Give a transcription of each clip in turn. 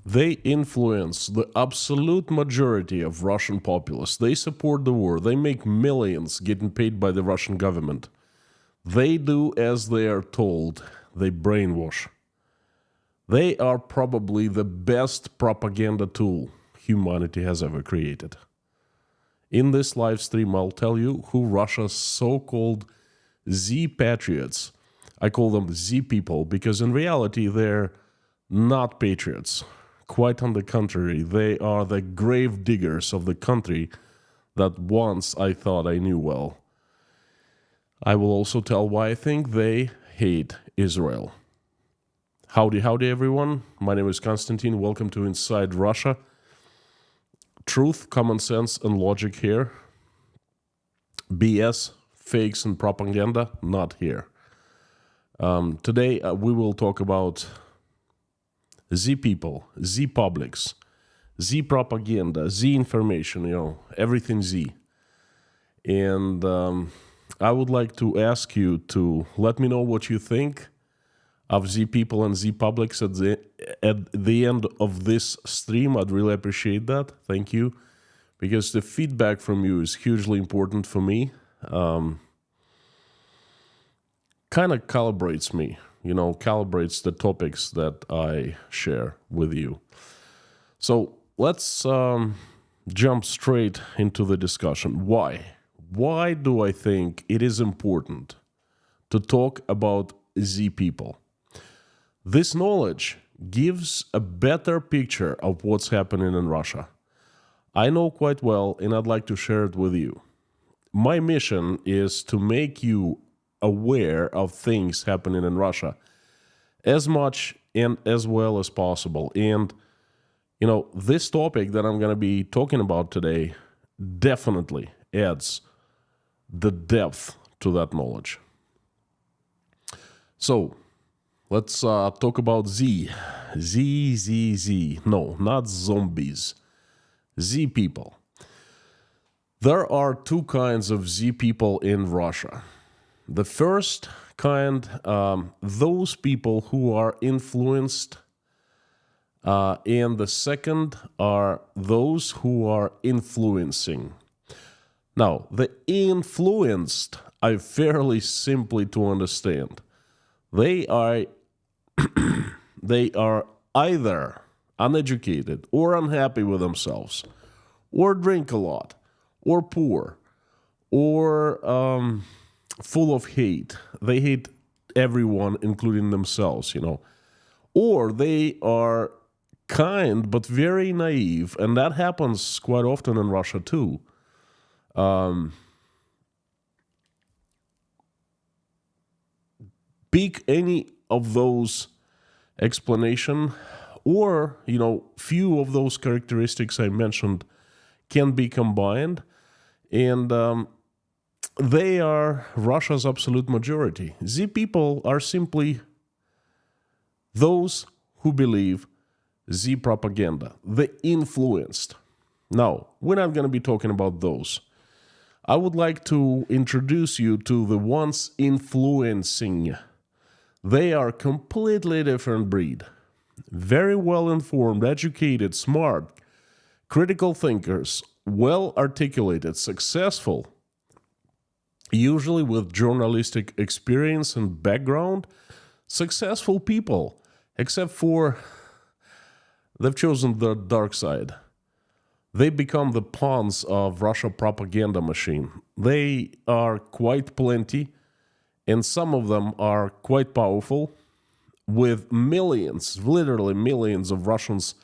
They influence the absolute majority of Russian populace. They support the war. They make millions getting paid by the Russian government. They do as they are told. They brainwash. They are probably the best propaganda tool humanity has ever created. In this live stream, I'll tell you who Russia's so-called Z patriots, I call them Z people, because in reality they're not patriots. Quite on the contrary, they are the grave diggers of the country that once I thought I knew well. I will also tell why I think they hate Israel. Howdy, everyone. My name is Konstantin. Welcome to Inside Russia. Truth, common sense, and logic here. BS, fakes, and propaganda, not here. Today we will talk about Z people, Z publics, Z propaganda, Z information, everything Z. And I would like to ask you to let me know what you think of Z people and Z publics at the end of this stream. I'd really appreciate that. Thank you. Because the feedback from you is hugely important for me. Kind of calibrates me, calibrates the topics that I share with you. So let's jump straight into the discussion. Why? Why do I think it is important to talk about Z people? This knowledge gives a better picture of what's happening in Russia. I know quite well, and I'd like to share it with you. My mission is to make you aware of things happening in Russia as much and as well as possible. And, this topic that I'm going to be talking about today definitely adds the depth to that knowledge. So, let's talk about Z. Z. No, not zombies. Z people. There are two kinds of Z people in Russia. The first kind, those people who are influenced, and the second are those who are influencing. Now, the influenced are fairly simply to understand. They are either uneducated or unhappy with themselves, or drink a lot, or poor, or full of hate. They hate everyone, including themselves, Or they are kind but very naive, and that happens quite often in Russia too. Pick any of those explanation, or few of those characteristics I mentioned can be combined, and they are Russia's absolute majority. Z people are simply those who believe Z propaganda, the influenced. Now, we're not going to be talking about those. I would like to introduce you to the ones influencing. They are completely different breed. Very well informed, educated, smart, critical thinkers, well articulated, successful, usually with journalistic experience and background, successful people, except for they've chosen the dark side. They become the pawns of Russia propaganda machine. They are quite plenty, and some of them are quite powerful, with millions, literally millions of Russians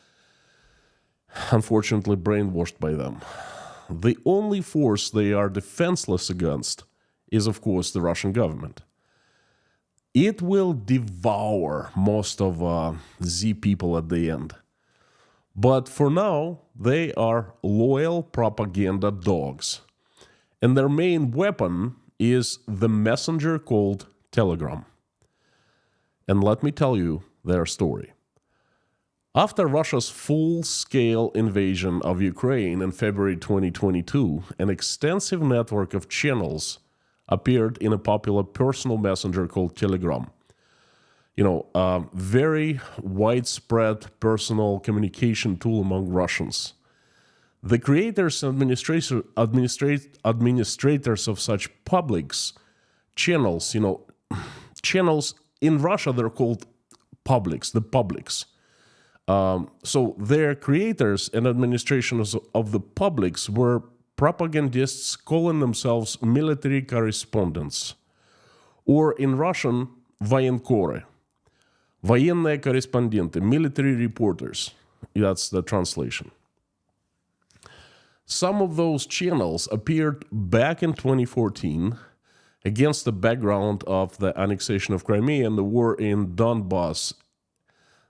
unfortunately brainwashed by them. The only force they are defenseless against is, of course, the Russian government. It will devour most of Z people at the end. But for now, they are loyal propaganda dogs. And their main weapon is the messenger called Telegram. And let me tell you their story. After Russia's full-scale invasion of Ukraine in February 2022, an extensive network of channels appeared in a popular personal messenger called Telegram. very widespread personal communication tool among Russians. The creators and administrators of such publics channels, channels in Russia, they're called publics, the publics. So their creators and administrators of the publics were propagandists calling themselves military correspondents, or in Russian, военкоры, военные корреспонденты, military reporters. That's the translation. Some of those channels appeared back in 2014 against the background of the annexation of Crimea and the war in Donbass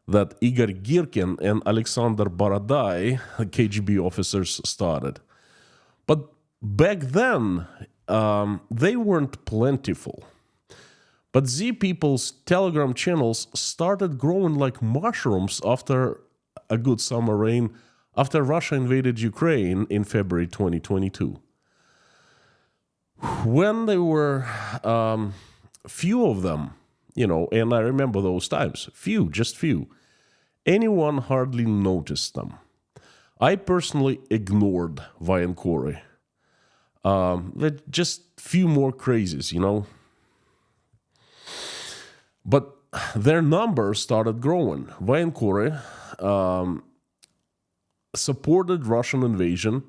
that Igor Girkin and Alexander Borodai, KGB officers, started. But back then, they weren't plentiful. But Z People's Telegram channels started growing like mushrooms after a good summer rain, after Russia invaded Ukraine in February 2022. When there were few of them, and I remember those times, just few, anyone hardly noticed them. I personally ignored военкоры. They're just few more crazies, But their numbers started growing. Военкоры supported Russian invasion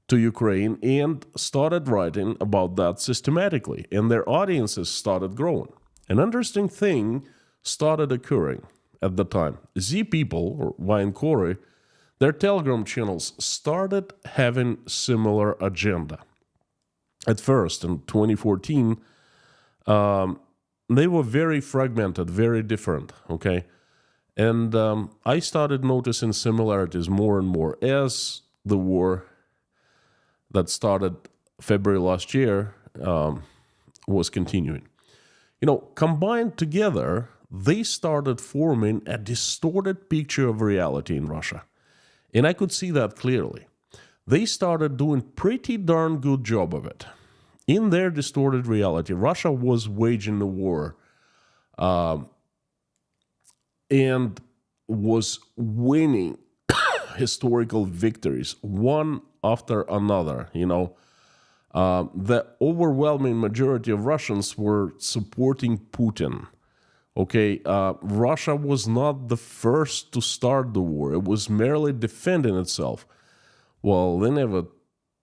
to Ukraine and started writing about that systematically, and their audiences started growing. An interesting thing started occurring at the time. Z people, or военкоры, their Telegram channels started having similar agenda. At first, in 2014, they were very fragmented, very different, okay? And I started noticing similarities more and more as the war that started February last year was continuing. Combined together, they started forming a distorted picture of reality in Russia. And I could see that clearly. They started doing pretty darn good job of it. In their distorted reality, Russia was waging a war and was winning historical victories, one after another. The overwhelming majority of Russians were supporting Putin. Okay, Russia was not the first to start the war. It was merely defending itself. Well, they never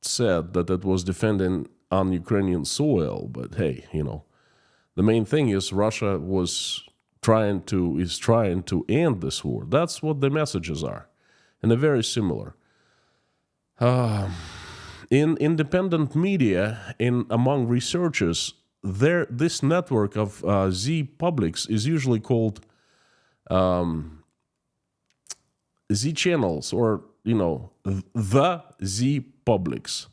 said that it was defending on Ukrainian soil, but hey, the main thing is Russia is trying to end this war. That's what the messages are, and they're very similar. In independent media, among researchers, this network of Z publics is usually called Z channels, or the Z publics.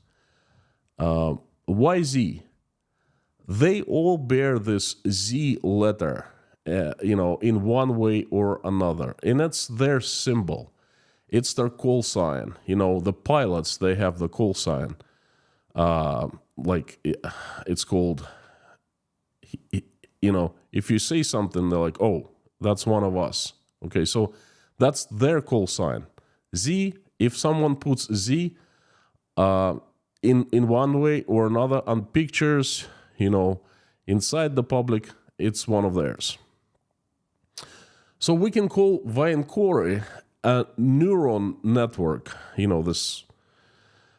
Why Z? They all bear this Z letter, in one way or another, and it's their symbol. It's their call sign. The pilots, they have the call sign. It's called, if you say something, they're like, oh, that's one of us. Okay, so that's their call sign. Z, if someone puts Z in one way or another on pictures, inside the public, it's one of theirs. So we can call военкоры a neuron network.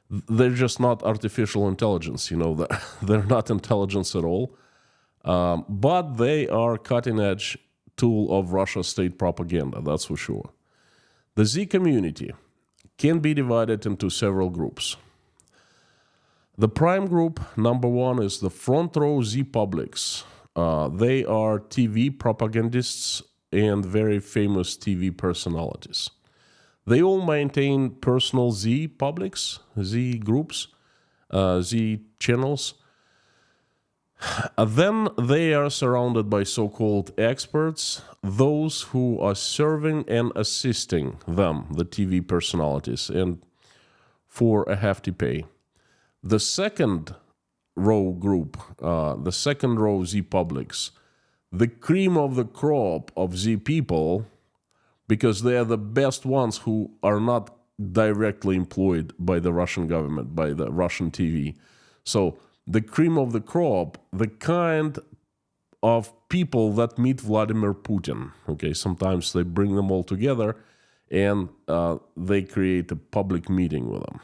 They're just not artificial intelligence. They're not intelligence at all. But they are cutting-edge tool of Russia's state propaganda, that's for sure. The Z community can be divided into several groups. The prime group, number one, is the front row Z publics. They are TV propagandists and very famous TV personalities. They all maintain personal Z publics, Z groups, Z channels. Then they are surrounded by so-called experts, those who are serving and assisting them, the TV personalities, and for a hefty pay. The second row group, the second row Z publics, the cream of the crop of Z people, because they are the best ones who are not directly employed by the Russian government, by the Russian TV. So the cream of the crop, the kind of people that meet Vladimir Putin. Okay, sometimes they bring them all together and they create a public meeting with them.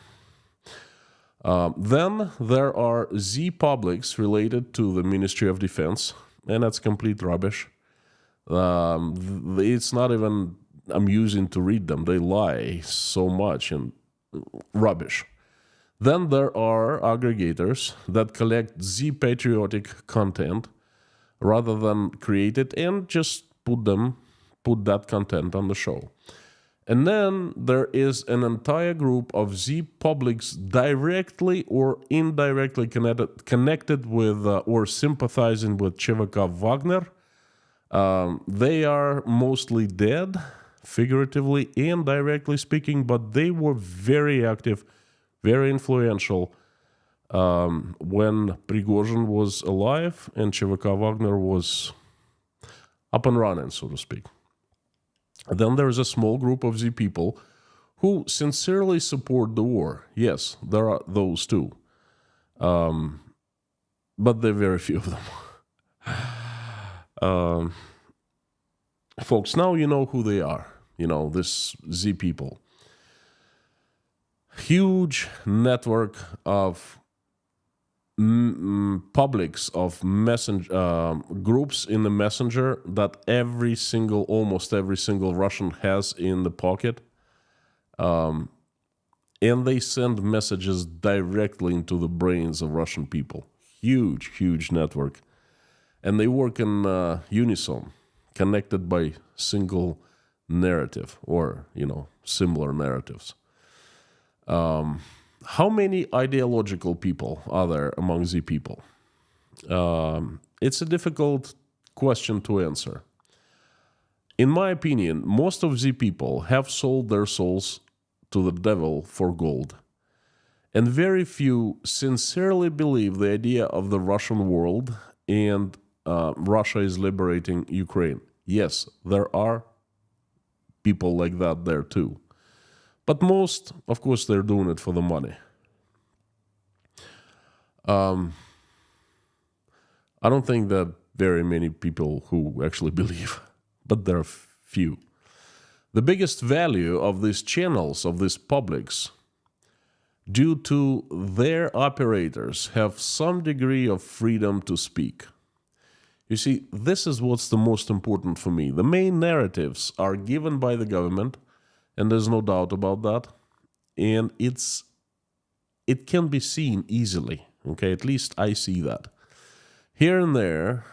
Then there are Z publics related to the Ministry of Defense, and that's complete rubbish. It's not even amusing to read them. They lie so much and rubbish. Then there are aggregators that collect Z patriotic content rather than create it and just put that content on the show. And then there is an entire group of Z publics directly or indirectly connected with or sympathizing with ЧВК Wagner. They are mostly dead, figuratively and directly speaking, but they were very active, very influential when Prigozhin was alive and ЧВК Wagner was up and running, so to speak. Then there's a small group of Z people who sincerely support the war. Yes, there are those too. But there are very few of them. Folks, now you know who they are. You know, this Z people. Huge network of publics, of groups in the messenger that almost every single Russian has in the pocket. And they send messages directly into the brains of Russian people. Huge, huge network. And they work in unison, connected by single narrative or, similar narratives. How many ideological people are there among Z people? It's a difficult question to answer. In my opinion, most of Z people have sold their souls to the devil for gold. And very few sincerely believe the idea of the Russian world and Russia is liberating Ukraine. Yes, there are people like that there too. But most, of course, they're doing it for the money. I don't think that very many people who actually believe, but there are few. The biggest value of these channels, of these publics, due to their operators, have some degree of freedom to speak. You see, this is what's the most important for me. The main narratives are given by the government, and there's no doubt about that. And it can be seen easily. Okay, at least I see that. Here and there,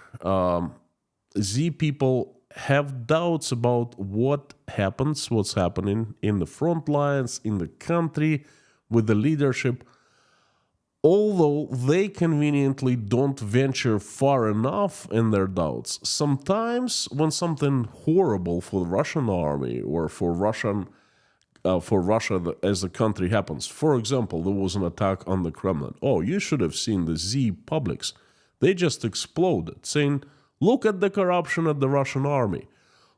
Z people have doubts about what's happening in the front lines, in the country, with the leadership, although they conveniently don't venture far enough in their doubts. Sometimes when something horrible for the Russian army or for Russia as a country happens, for example, there was an attack on the Kremlin. Oh, you should have seen the Z publics. They just exploded, saying, look at the corruption of the Russian army.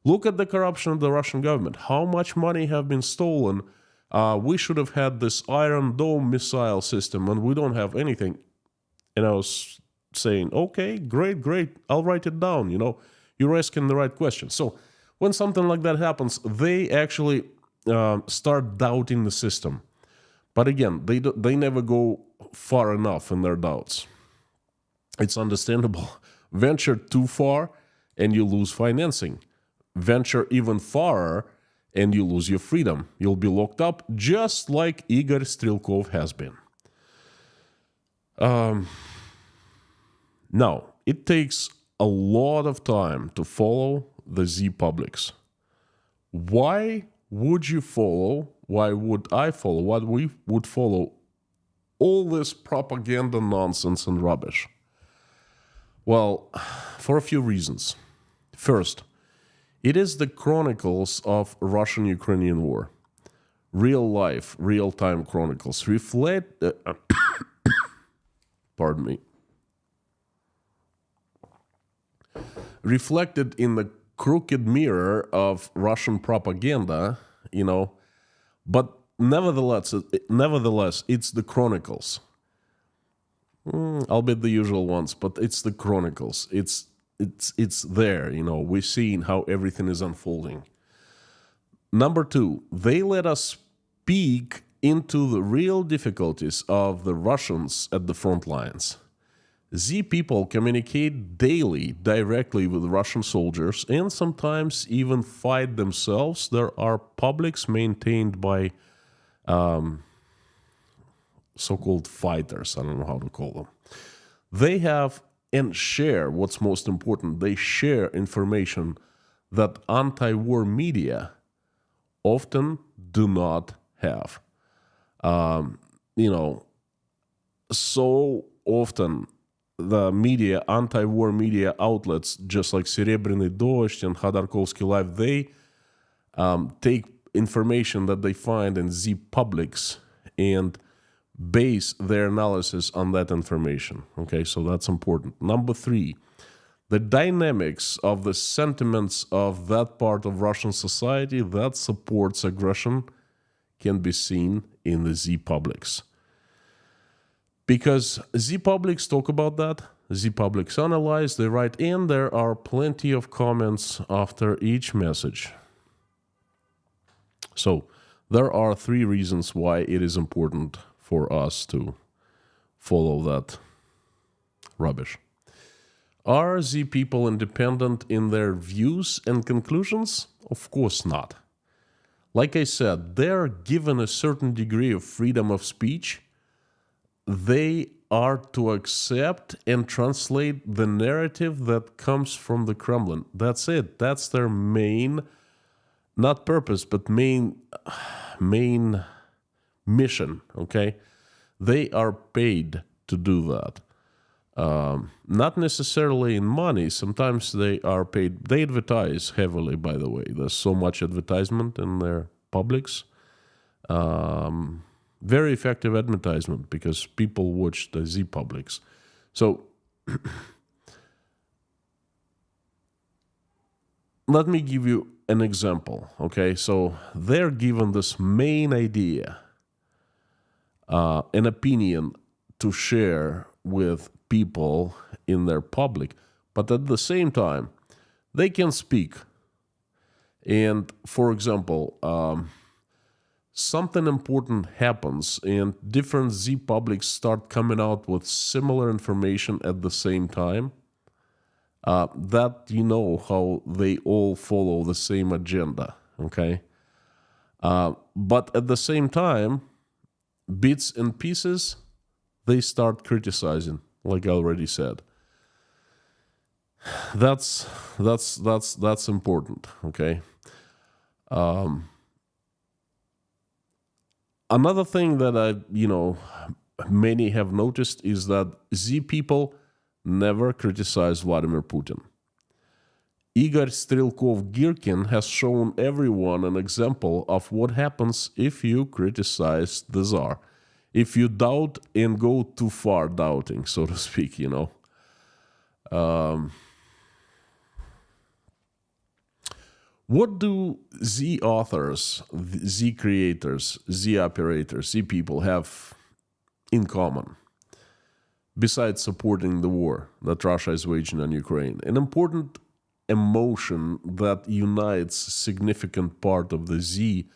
Look at the corruption of the Russian government. How much money have been stolen? We should have had this Iron Dome missile system, and we don't have anything. And I was saying, okay, great, I'll write it down. You're asking the right question. So when something like that happens, they actually start doubting the system. But again, they never go far enough in their doubts. It's understandable. Venture too far and you lose financing. Venture even farther and you lose your freedom. You'll be locked up just like Igor Strelkov has been. Now, it takes a lot of time to follow the Z publics. Why would you follow? Why would I follow? Why we would follow all this propaganda nonsense and rubbish? Well, for a few reasons. First, it is the chronicles of Russian-Ukrainian war. Real life, real-time chronicles reflect... pardon me. reflected in the crooked mirror of Russian propaganda, but nevertheless, it's the chronicles. Albeit the usual ones, but it's the chronicles. It's there, we're seeing how everything is unfolding. Number 2, they let us peek into the real difficulties of the Russians at the front lines. Z people communicate daily directly with Russian soldiers and sometimes even fight themselves. There are publics maintained by so-called fighters. I don't know how to call them. They have and share what's most important. They share information that anti-war media often do not have. So often the media, anti-war media outlets, just like Serebrenny Dozhd and Khodorkovsky Live, they take information that they find in Z publics and base their analysis on that information. Okay, so that's important. Number 3, the dynamics of the sentiments of that part of Russian society that supports aggression can be seen in the Z publics. Because Z publics talk about that, Z publics analyze, they write in, there are plenty of comments after each message. So there are 3 reasons why it is important for us to follow that rubbish. Are Z people independent in their views and conclusions? Of course not. Like I said, they're given a certain degree of freedom of speech. They are to accept and translate the narrative that comes from the Kremlin. That's it. That's their main, not purpose, but main mission, okay? They are paid to do that. Not necessarily in money. Sometimes they are paid. They advertise heavily, by the way. There's so much advertisement in their publics. Very effective advertisement because people watch the Z publics. So let me give you an example, okay? So they're given this main idea, an opinion to share with people in their public, but at the same time, they can speak. And for example, something important happens and different Z publics start coming out with similar information at the same time. That how they all follow the same agenda, okay? But at the same time, bits and pieces, they start criticizing, like I already said. That's important, okay? Another thing that many have noticed is that Z people never criticize Vladimir Putin. Igor Strelkov-Girkin has shown everyone an example of what happens if you criticize the Tsar. If you doubt and go too far doubting, so to speak, What do Z authors, Z creators, Z operators, Z people have in common? Besides supporting the war that Russia is waging on Ukraine, an important emotion that unites a significant part of the Z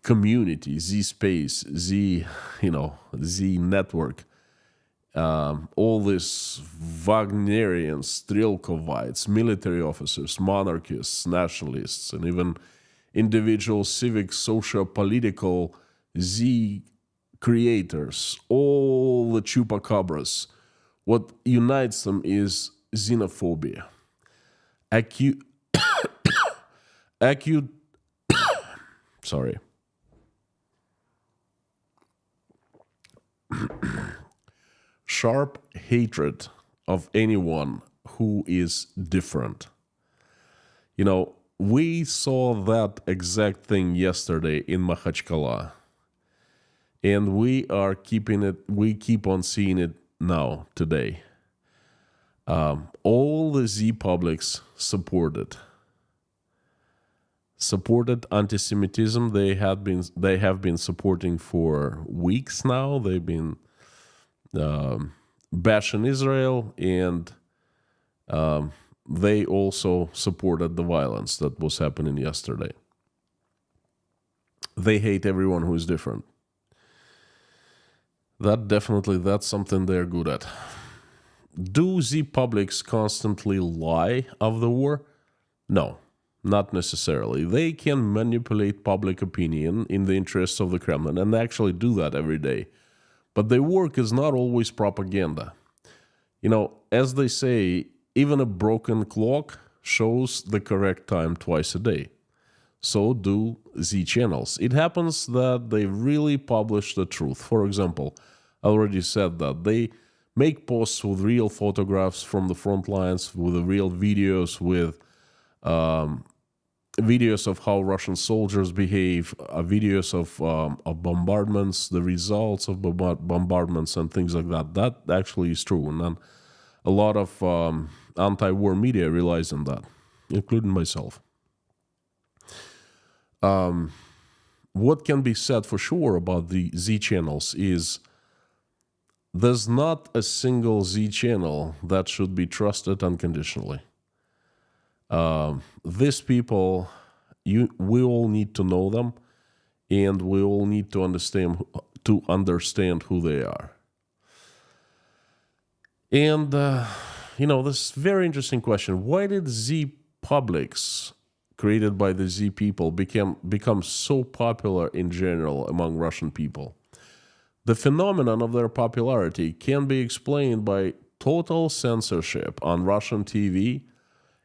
community, Z space, Z network, all these Wagnerians, Strelkovites, military officers, monarchists, nationalists, and even individual civic, social, political Z creators, all the chupacabras. What unites them is xenophobia. Sharp hatred of anyone who is different. We saw that exact thing yesterday in Makhachkala. And we keep on seeing it now, today. All the Z publics supported anti-Semitism. They have been supporting for weeks now. They've been bashing Israel, and they also supported the violence that was happening yesterday. They hate everyone who is different. That's something they're good at. Do Z publics constantly lie of the war? No, not necessarily. They can manipulate public opinion in the interests of the Kremlin, and they actually do that every day. But their work is not always propaganda. As they say, even a broken clock shows the correct time twice a day. So do Z channels. It happens that they really publish the truth. For example, I already said that they make posts with real photographs from the front lines, with the real videos, with videos of how Russian soldiers behave, videos of bombardments, the results of bombardments, and things like that. That actually is true, and then a lot of anti-war media relies on that, including myself. What can be said for sure about the Z channels is there's not a single Z channel that should be trusted unconditionally. These people, we all need to know them, and we all need to understand who they are. And this very interesting question: why did Z publics created by the Z people become so popular in general among Russian people? The phenomenon of their popularity can be explained by total censorship on Russian TV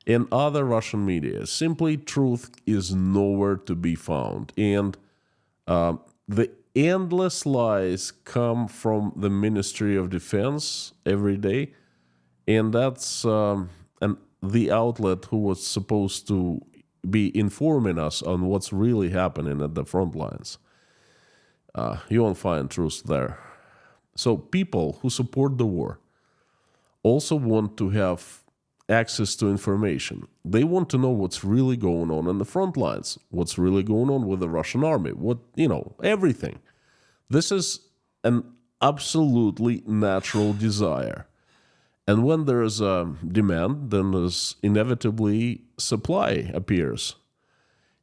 and other Russian media. Simply, truth is nowhere to be found. And the endless lies come from the Ministry of Defense every day. And that's the outlet who was supposed to be informing us on what's really happening at the front lines. You won't find truth there. So people who support the war also want to have access to information. They want to know what's really going on the front lines, what's really going on with the Russian army, everything. This is an absolutely natural desire. And when there is a demand, then there's inevitably supply appears.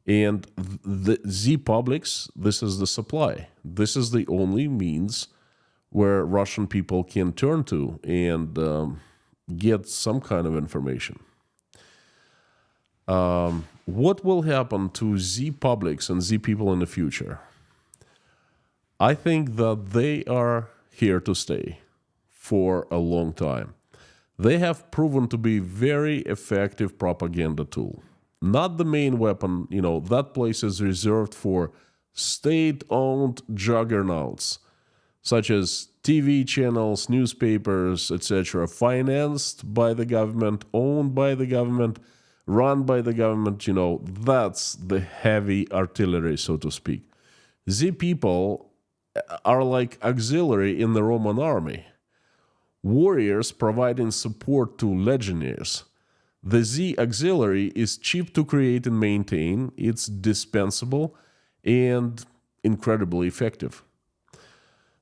And the Z publics, this is the supply. This is the only means where Russian people can turn to and get some kind of information. What will happen to Z publics and Z people in the future? I think that they are here to stay for a long time. They have proven to be very effective propaganda tool. Not the main weapon, that place is reserved for state-owned juggernauts, such as TV channels, newspapers, etc., financed by the government, owned by the government, run by the government. That's the heavy artillery, so to speak. Z people are like auxiliary in the Roman army, warriors providing support to legionnaires. The Z auxiliary is cheap to create and maintain, it's dispensable, and incredibly effective.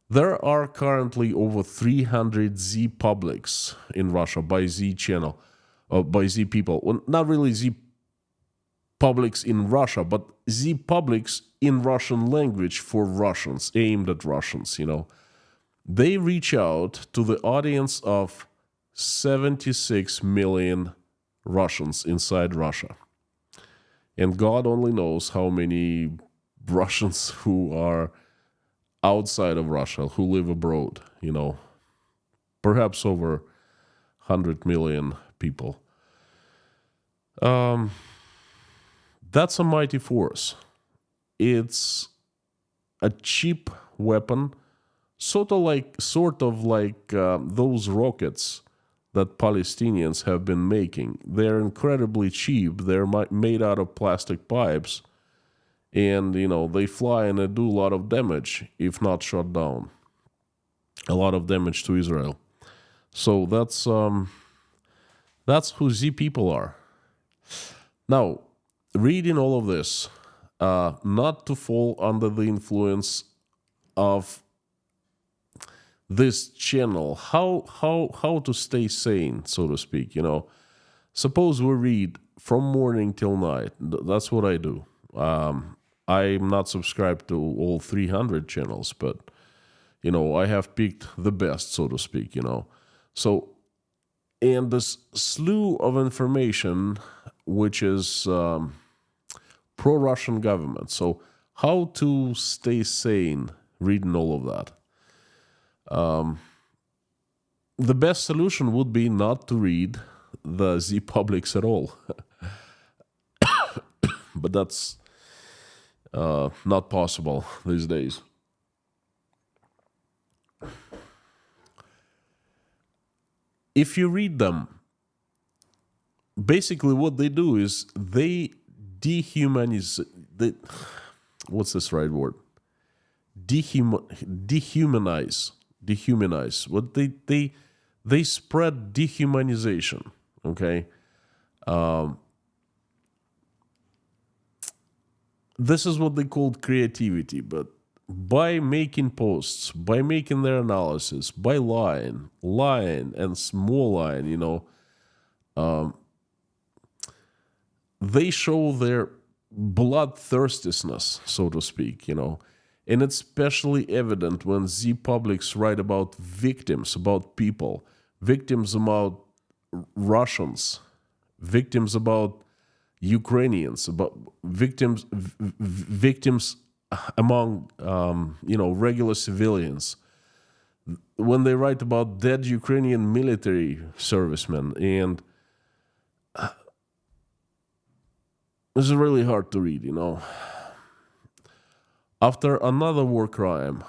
There are currently over 300 Z publics in Russia by Z people. Well, not really Z publics in Russia, but Z publics in Russian language for Russians, aimed at Russians, They reach out to the audience of 76 million Russians inside Russia. And God only knows how many Russians who are outside of Russia, who live abroad, perhaps over 100 million people. That's a mighty force. It's a cheap weapon, sort of like those rockets that Palestinians have been making. They're incredibly cheap. They're made out of plastic pipes. And, they fly and they do a lot of damage, if not shot down. A lot of damage to Israel. So that's That's who Z people are. Now, reading all of this, not to fall under the influence of this channel, how to stay sane, so to speak. Suppose we read from morning till night. That's what I do. I'm not subscribed to all 300 channels, but I have picked the best, so to speak. So, and this slew of information, which is pro-Russian government. So, how to stay sane, reading all of that. The best solution would be not to read the Z Publics at all. But that's not possible these days. If you read them, basically what they do is they dehumanize. What's this right word? Dehumanize. What they spread dehumanization. Okay. This is what they called creativity, but by making posts, by making their analysis, by lying, and small lying, they show their bloodthirstiness, so to speak, and it's especially evident when Z Publics write about victims, about people, victims about Russians, victims about Ukrainians, about victims among regular civilians. When they write about dead Ukrainian military servicemen, and this is really hard to read. After another war crime,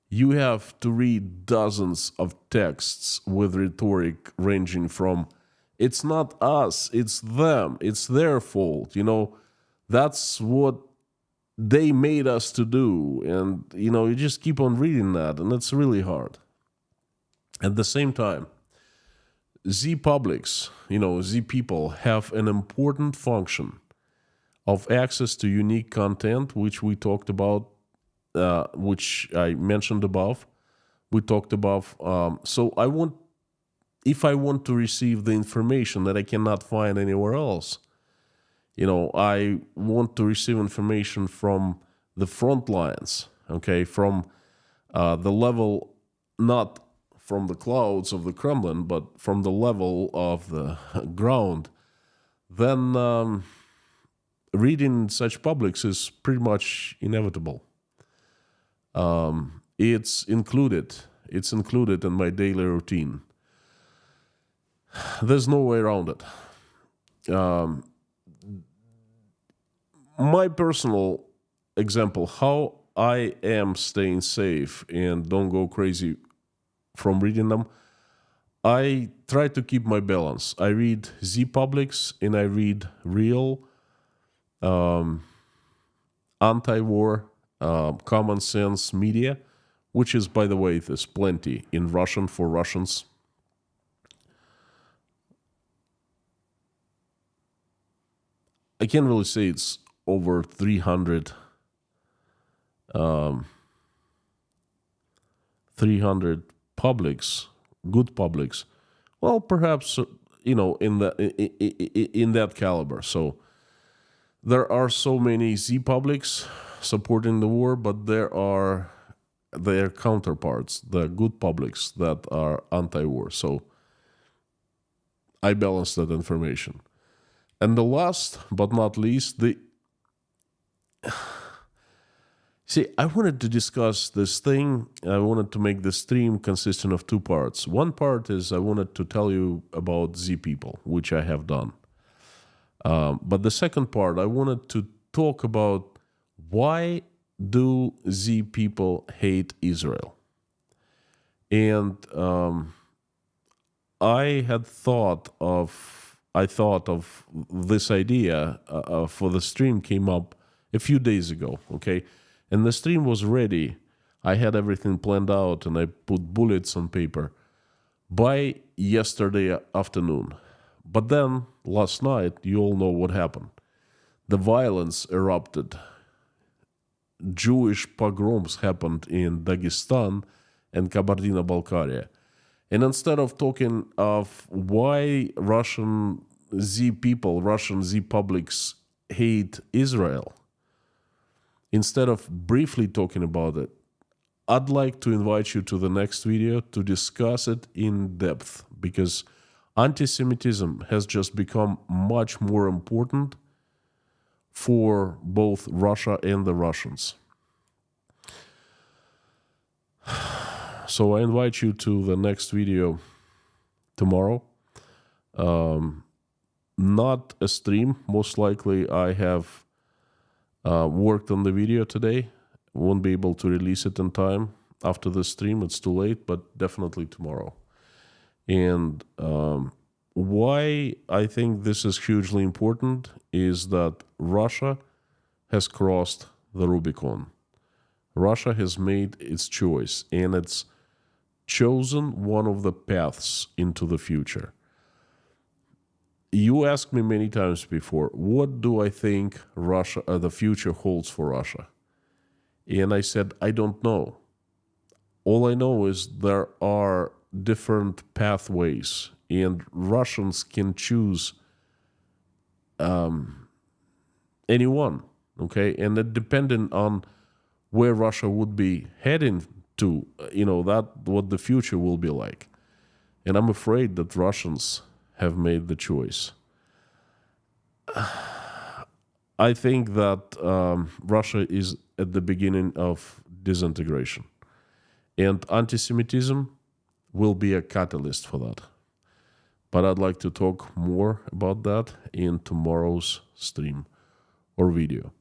you have to read dozens of texts with rhetoric ranging from "it's not us, it's them, it's their fault," that's what they made us to do. And, you just keep on reading that, and it's really hard. At the same time, Z Publics, Z people have an important function of access to unique content, which we talked about, which I mentioned above. We talked above. So if I want to receive the information that I cannot find anywhere else, I want to receive information from the front lines, okay, from the level, not from the clouds of the Kremlin, but from the level of the ground, then reading such publics is pretty much inevitable. It's included in my daily routine. There's no way around it. My personal example, how I am staying safe and don't go crazy from reading them, I try to keep my balance. I read Z Publics and I read real anti-war, common sense media, which is, by the way, there's plenty in Russian for Russians. I can't really say it's over 300 publics, good publics. Well, perhaps in that caliber. So there are so many Z publics supporting the war, but there are their counterparts, the good publics that are anti-war. So I balance that information. And the last but not least, see, I wanted to discuss this thing. I wanted to make the stream consistent of two parts. One part is I wanted to tell you about Z people, which I have done. But the second part, I wanted to talk about why do Z people hate Israel? And I thought of this idea for the stream came up a few days ago, okay? And the stream was ready. I had everything planned out and I put bullets on paper by yesterday afternoon. But then, last night, you all know what happened. The violence erupted. Jewish pogroms happened in Dagestan and Kabardino-Balkaria. And instead of talking of why Russian Z publics hate Israel, instead of briefly talking about it, I'd like to invite you to the next video to discuss it in depth, because anti-Semitism has just become much more important for both Russia and the Russians. So I invite you to the next video tomorrow. Not a stream. Most likely I have worked on the video today. Won't be able to release it in time after the stream. It's too late, but definitely tomorrow. And why I think this is hugely important is that Russia has crossed the Rubicon. Russia has made its choice, and it's chosen one of the paths into the future. You asked me many times before, what do I think the future holds for Russia? And I said, I don't know. All I know is there are different pathways, and Russians can choose anyone, okay? And it depending on where Russia would be heading to, that what the future will be like. And I'm afraid that Russians have made the choice. I think that Russia is at the beginning of disintegration, and anti-Semitism will be a catalyst for that. But I'd like to talk more about that in tomorrow's stream or video.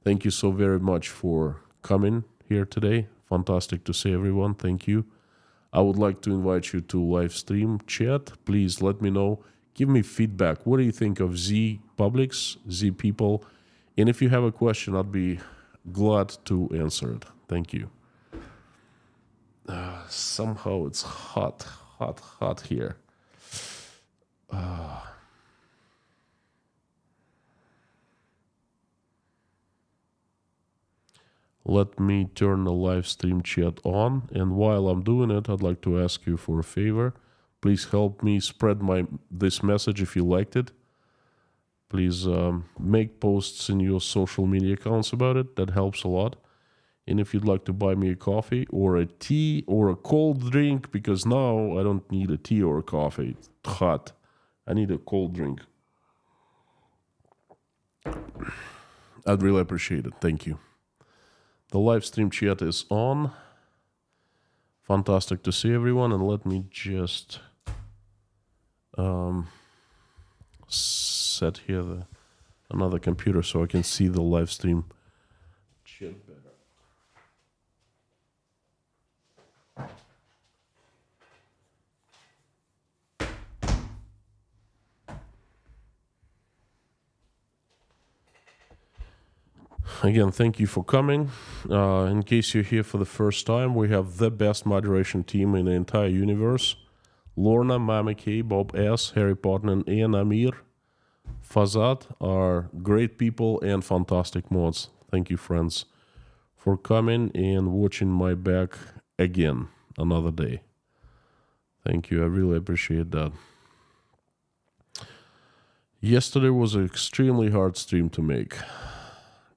Thank you so very much for coming here today. Fantastic to see everyone. Thank you. I would like to invite you to live stream chat. Please let me know. Give me feedback. What do you think of Z publics, Z people? And if you have a question, I'd be glad to answer it. Thank you. Somehow it's hot here. Let me turn the live stream chat on, and while I'm doing it, I'd like to ask you for a favor. Please help me spread this message if you liked it. Please make posts in your social media accounts about it. That helps a lot. And if you'd like to buy me a coffee or a tea or a cold drink, because now I don't need a tea or a coffee. It's hot. I need a cold drink. I'd really appreciate it. Thank you. The live stream chat is on. Fantastic to see everyone. And let me just set here another computer so I can see the live stream chat better. Again, thank you for coming. In case you're here for the first time, we have the best moderation team in the entire universe. Lorna, Mami K, Bob S, Harry Potter, and Ian Amir, Fazat are great people and fantastic mods. Thank you, friends, for coming and watching my back again another day. Thank you. I really appreciate that. Yesterday was an extremely hard stream to make.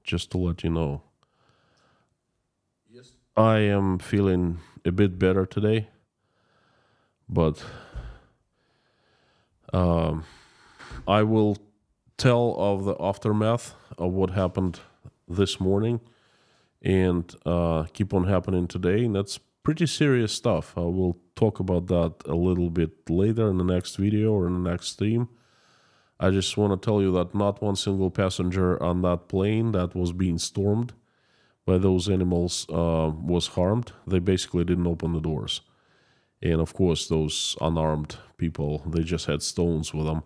Just to let you know. Yes. I am feeling a bit better today, but I will tell of the aftermath of what happened this morning and keep on happening today. And that's pretty serious stuff. I will talk about that a little bit later in the next video or in the next stream. I just want to tell you that not one single passenger on that plane that was being stormed by those animals was harmed. They basically didn't open the doors. And of course, those unarmed people, they just had stones with them.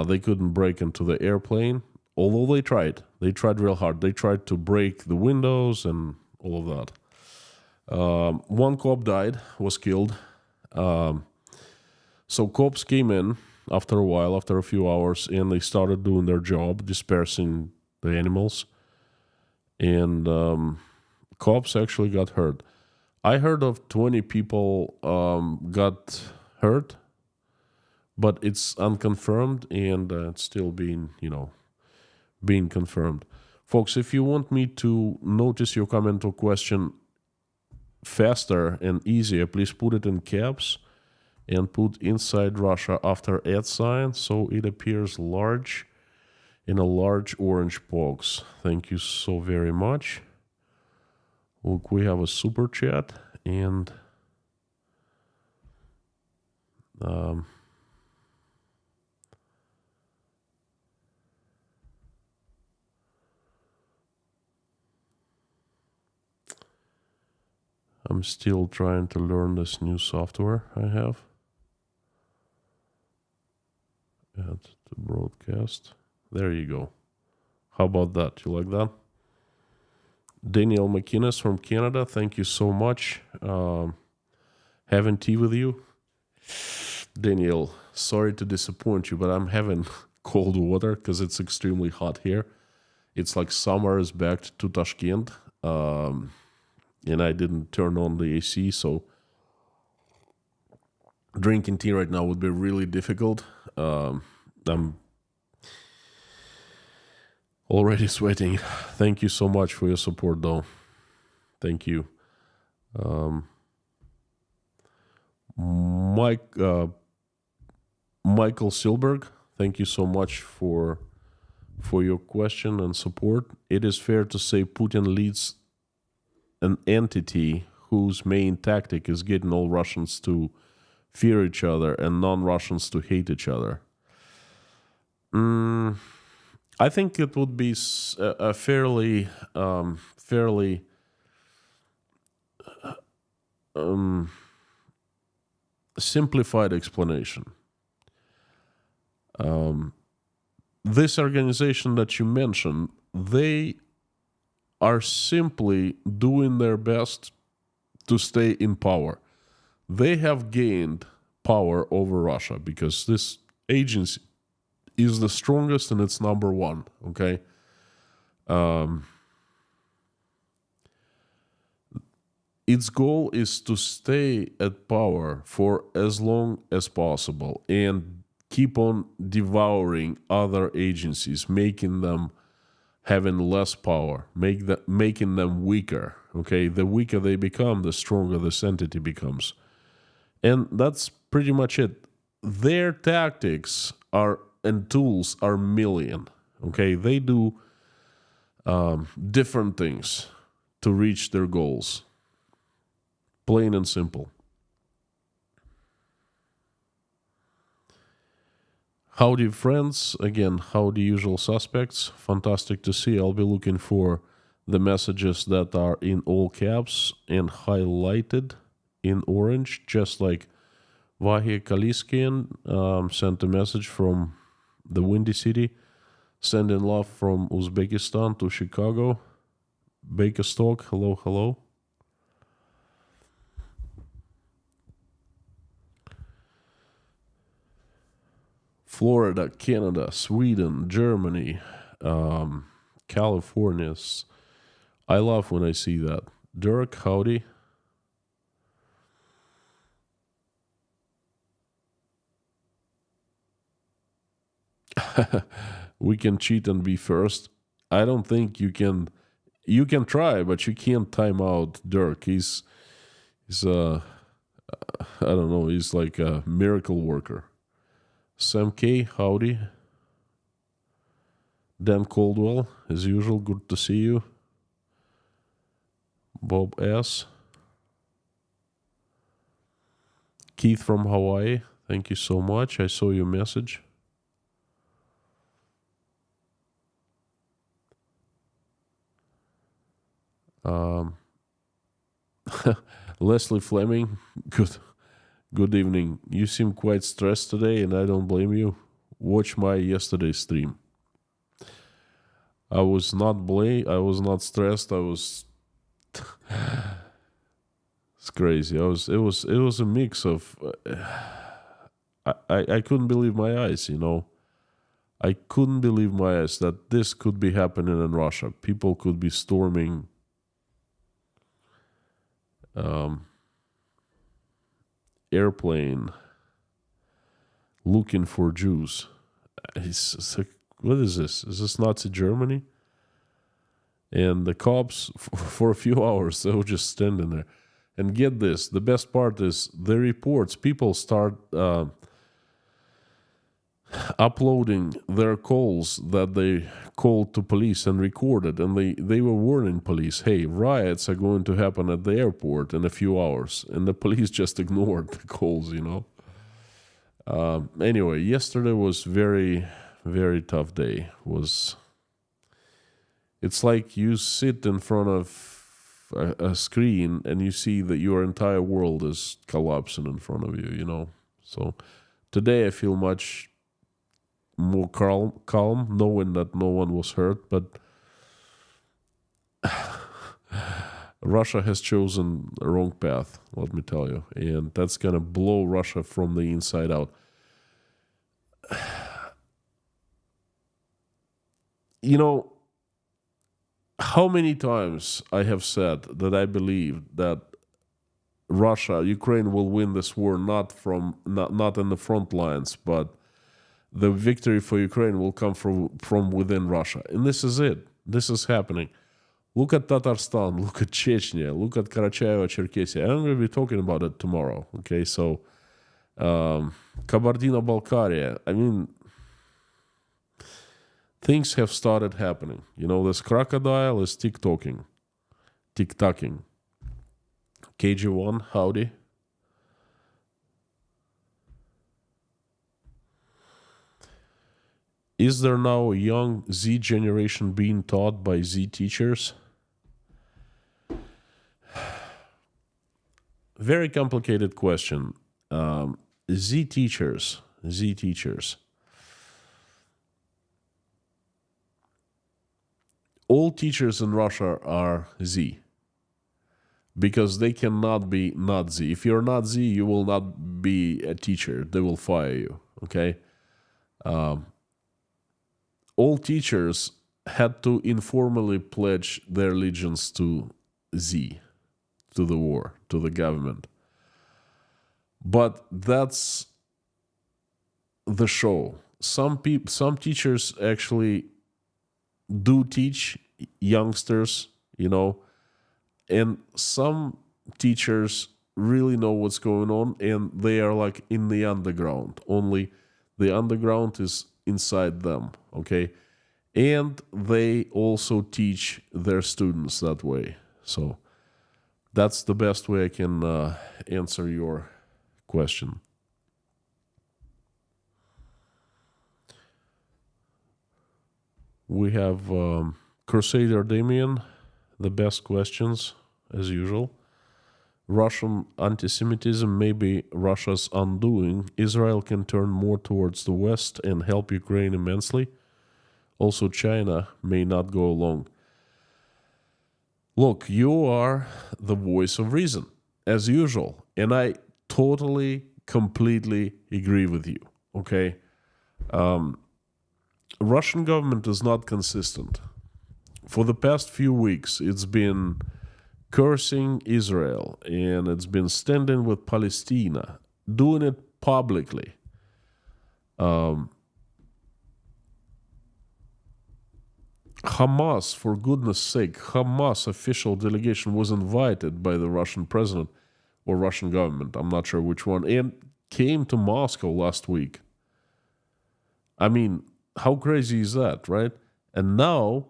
They couldn't break into the airplane, although they tried. They tried real hard. They tried to break the windows and all of that. One cop died, was killed. So cops came in after a while, after a few hours, and they started doing their job, dispersing the animals. And cops actually got hurt. I heard of 20 people got hurt, but it's unconfirmed, and it's still being confirmed. Folks, if you want me to notice your comment or question faster and easier, please put it in caps and put inside Russia after @ so it appears large in a large orange box. Thank you so very much. Look, we have a super chat, and I'm still trying to learn this new software I have. Add to broadcast. There you go. How about that? You like that? Daniel McInnes from Canada, thank you so much. Having tea with you. Daniel, sorry to disappoint you, but I'm having cold water because it's extremely hot here. It's like summer is back to Tashkent, and I didn't turn on the AC, so drinking tea right now would be really difficult. I'm already sweating. Thank you so much for your support, though. Thank you. Michael Silberg, thank you so much for your question and support. It is fair to say Putin leads an entity whose main tactic is getting all Russians to fear each other and non-Russians to hate each other. I think it would be a fairly simplified explanation. This organization that you mentioned, they are simply doing their best to stay in power. They have gained power over Russia because this agency is the strongest and it's number one, okay? Its goal is to stay at power for as long as possible and keep on devouring other agencies, making them having less power, making them weaker, okay? The weaker they become, the stronger this entity becomes. And that's pretty much it. Their tactics and tools are million, okay? They do different things to reach their goals. Plain and simple. Howdy, friends. Again, howdy, usual suspects. Fantastic to see. I'll be looking for the messages that are in all caps and highlighted in orange, just like Vahe Kaliskian sent a message from the Windy City, sending love from Uzbekistan to Chicago. Bakerstalk, hello, hello. Florida, Canada, Sweden, Germany, California. I love when I see that. Dirk, howdy. We can cheat and be first. I don't think you can. You can try, but you can't time out Dirk. He's I don't know. He's like a miracle worker. Sam K, howdy. Dan Caldwell, as usual, good to see you. Bob S. Keith from Hawaii, thank you so much. I saw your message. Leslie Fleming, Good evening. You seem quite stressed today, and I don't blame you. Watch my yesterday's stream. I was not stressed. It's crazy. It was a mix of I couldn't believe my eyes, you know. I couldn't believe my eyes that this could be happening in Russia. People could be storming airplane looking for Jews. It's like, what is this? Is this Nazi Germany? And the cops, for a few hours, they were just standing there. And get this, the best part is the reports, people start uploading their calls that they called to police and recorded. And they were warning police, hey, riots are going to happen at the airport in a few hours. And the police just ignored the calls, you know. Anyway, yesterday was very, very tough day. It's like you sit in front of a screen and you see that your entire world is collapsing in front of you, you know. So today I feel much more calm, knowing that no one was hurt, but Russia has chosen a wrong path, let me tell you, and that's gonna blow Russia from the inside out. You know, how many times I have said that I believe that Ukraine will win this war not in the front lines, but the victory for Ukraine will come from within Russia. And this is it. This is happening. Look at Tatarstan, look at Chechnya, look at Karacháyevo-Cherkessia. I'm going to be talking about it tomorrow. Okay, so Kabardino-Balkaria. I mean, things have started happening. You know, this crocodile is tick-tocking. KG1, howdy. Is there now a young Z generation being taught by Z teachers? Very complicated question. Z teachers. All teachers in Russia are Z, because they cannot be not Z. If you're not Z, you will not be a teacher. They will fire you, okay? All teachers had to informally pledge their allegiance to Z, to the war, to the government. But that's the show. Some teachers actually do teach youngsters, you know, and some teachers really know what's going on, and they are like in the underground. Only the underground is inside them, okay? And they also teach their students that way. So that's the best way I can answer your question. We have Crusader Damien, the best questions, as usual. Russian anti-Semitism may be Russia's undoing. Israel can turn more towards the West and help Ukraine immensely. Also, China may not go along. Look, you are the voice of reason, as usual. And I totally, completely agree with you, okay? Russian government is not consistent. For the past few weeks, it's been cursing Israel, and it's been standing with Palestine, doing it publicly. Hamas, for goodness sake, Hamas official delegation was invited by the Russian president or Russian government, I'm not sure which one, and came to Moscow last week. I mean, how crazy is that, right? And now,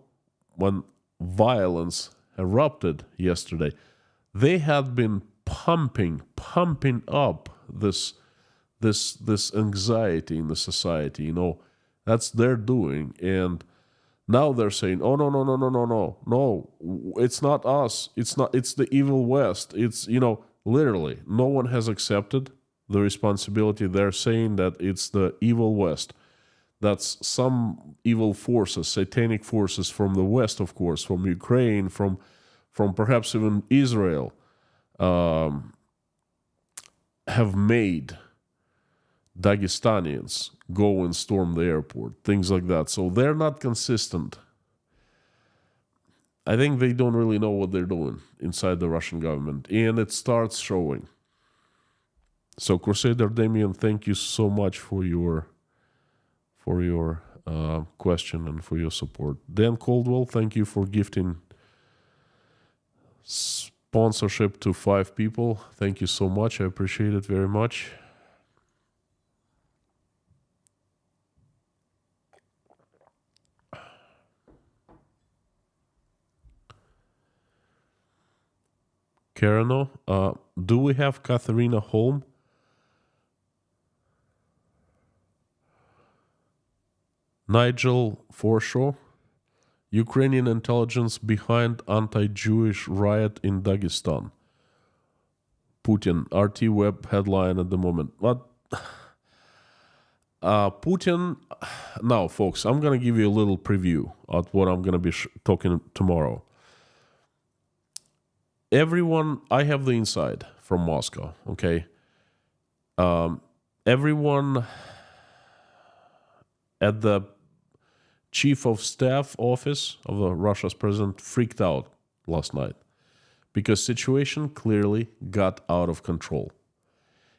when violence erupted yesterday, they had been pumping up this anxiety in the society, you know. That's their doing, and now they're saying, oh, no, it's not us, it's the evil West. It's, you know, literally, no one has accepted the responsibility. They're saying that it's the evil West. That's some evil forces, satanic forces from the West, of course, from Ukraine, from perhaps even Israel, have made Dagestanians go and storm the airport, things like that. So they're not consistent. I think they don't really know what they're doing inside the Russian government, and it starts showing. So, Crusader Damien, thank you so much for your question and for your support. Dan Caldwell, thank you for gifting sponsorship to 5 people. Thank you so much. I appreciate it very much. Karano, do we have Katharina home? Nigel Forshaw, Ukrainian intelligence behind anti-Jewish riot in Dagestan. Putin, RT Web headline at the moment. What? Putin, now folks, I'm going to give you a little preview of what I'm going to be talking tomorrow. Everyone, I have the inside from Moscow, okay? Everyone at the chief of staff office of Russia's president freaked out last night because situation clearly got out of control.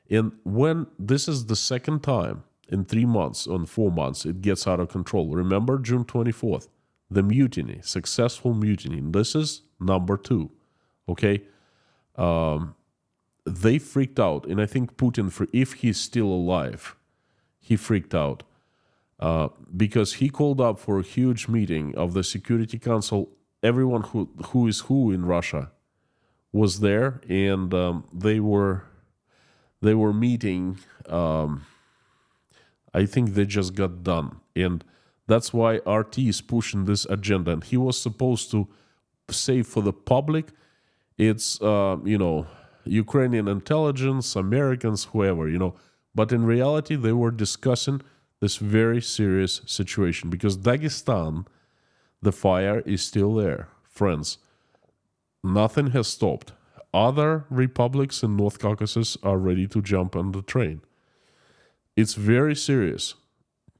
And when this is the second time in 3 months, or 4 months, it gets out of control. Remember June 24th, the mutiny, successful mutiny. And this is number 2, okay? They freaked out. And I think Putin, if he's still alive, he freaked out. Because he called up for a huge meeting of the Security Council. Everyone who is who in Russia was there, and they were meeting. I think they just got done, and that's why RT is pushing this agenda. And he was supposed to say for the public, it's Ukrainian intelligence, Americans, whoever, But in reality, they were discussing this very serious situation because Dagestan, the fire is still there. Friends, nothing has stopped. Other republics in North Caucasus are ready to jump on the train. It's very serious.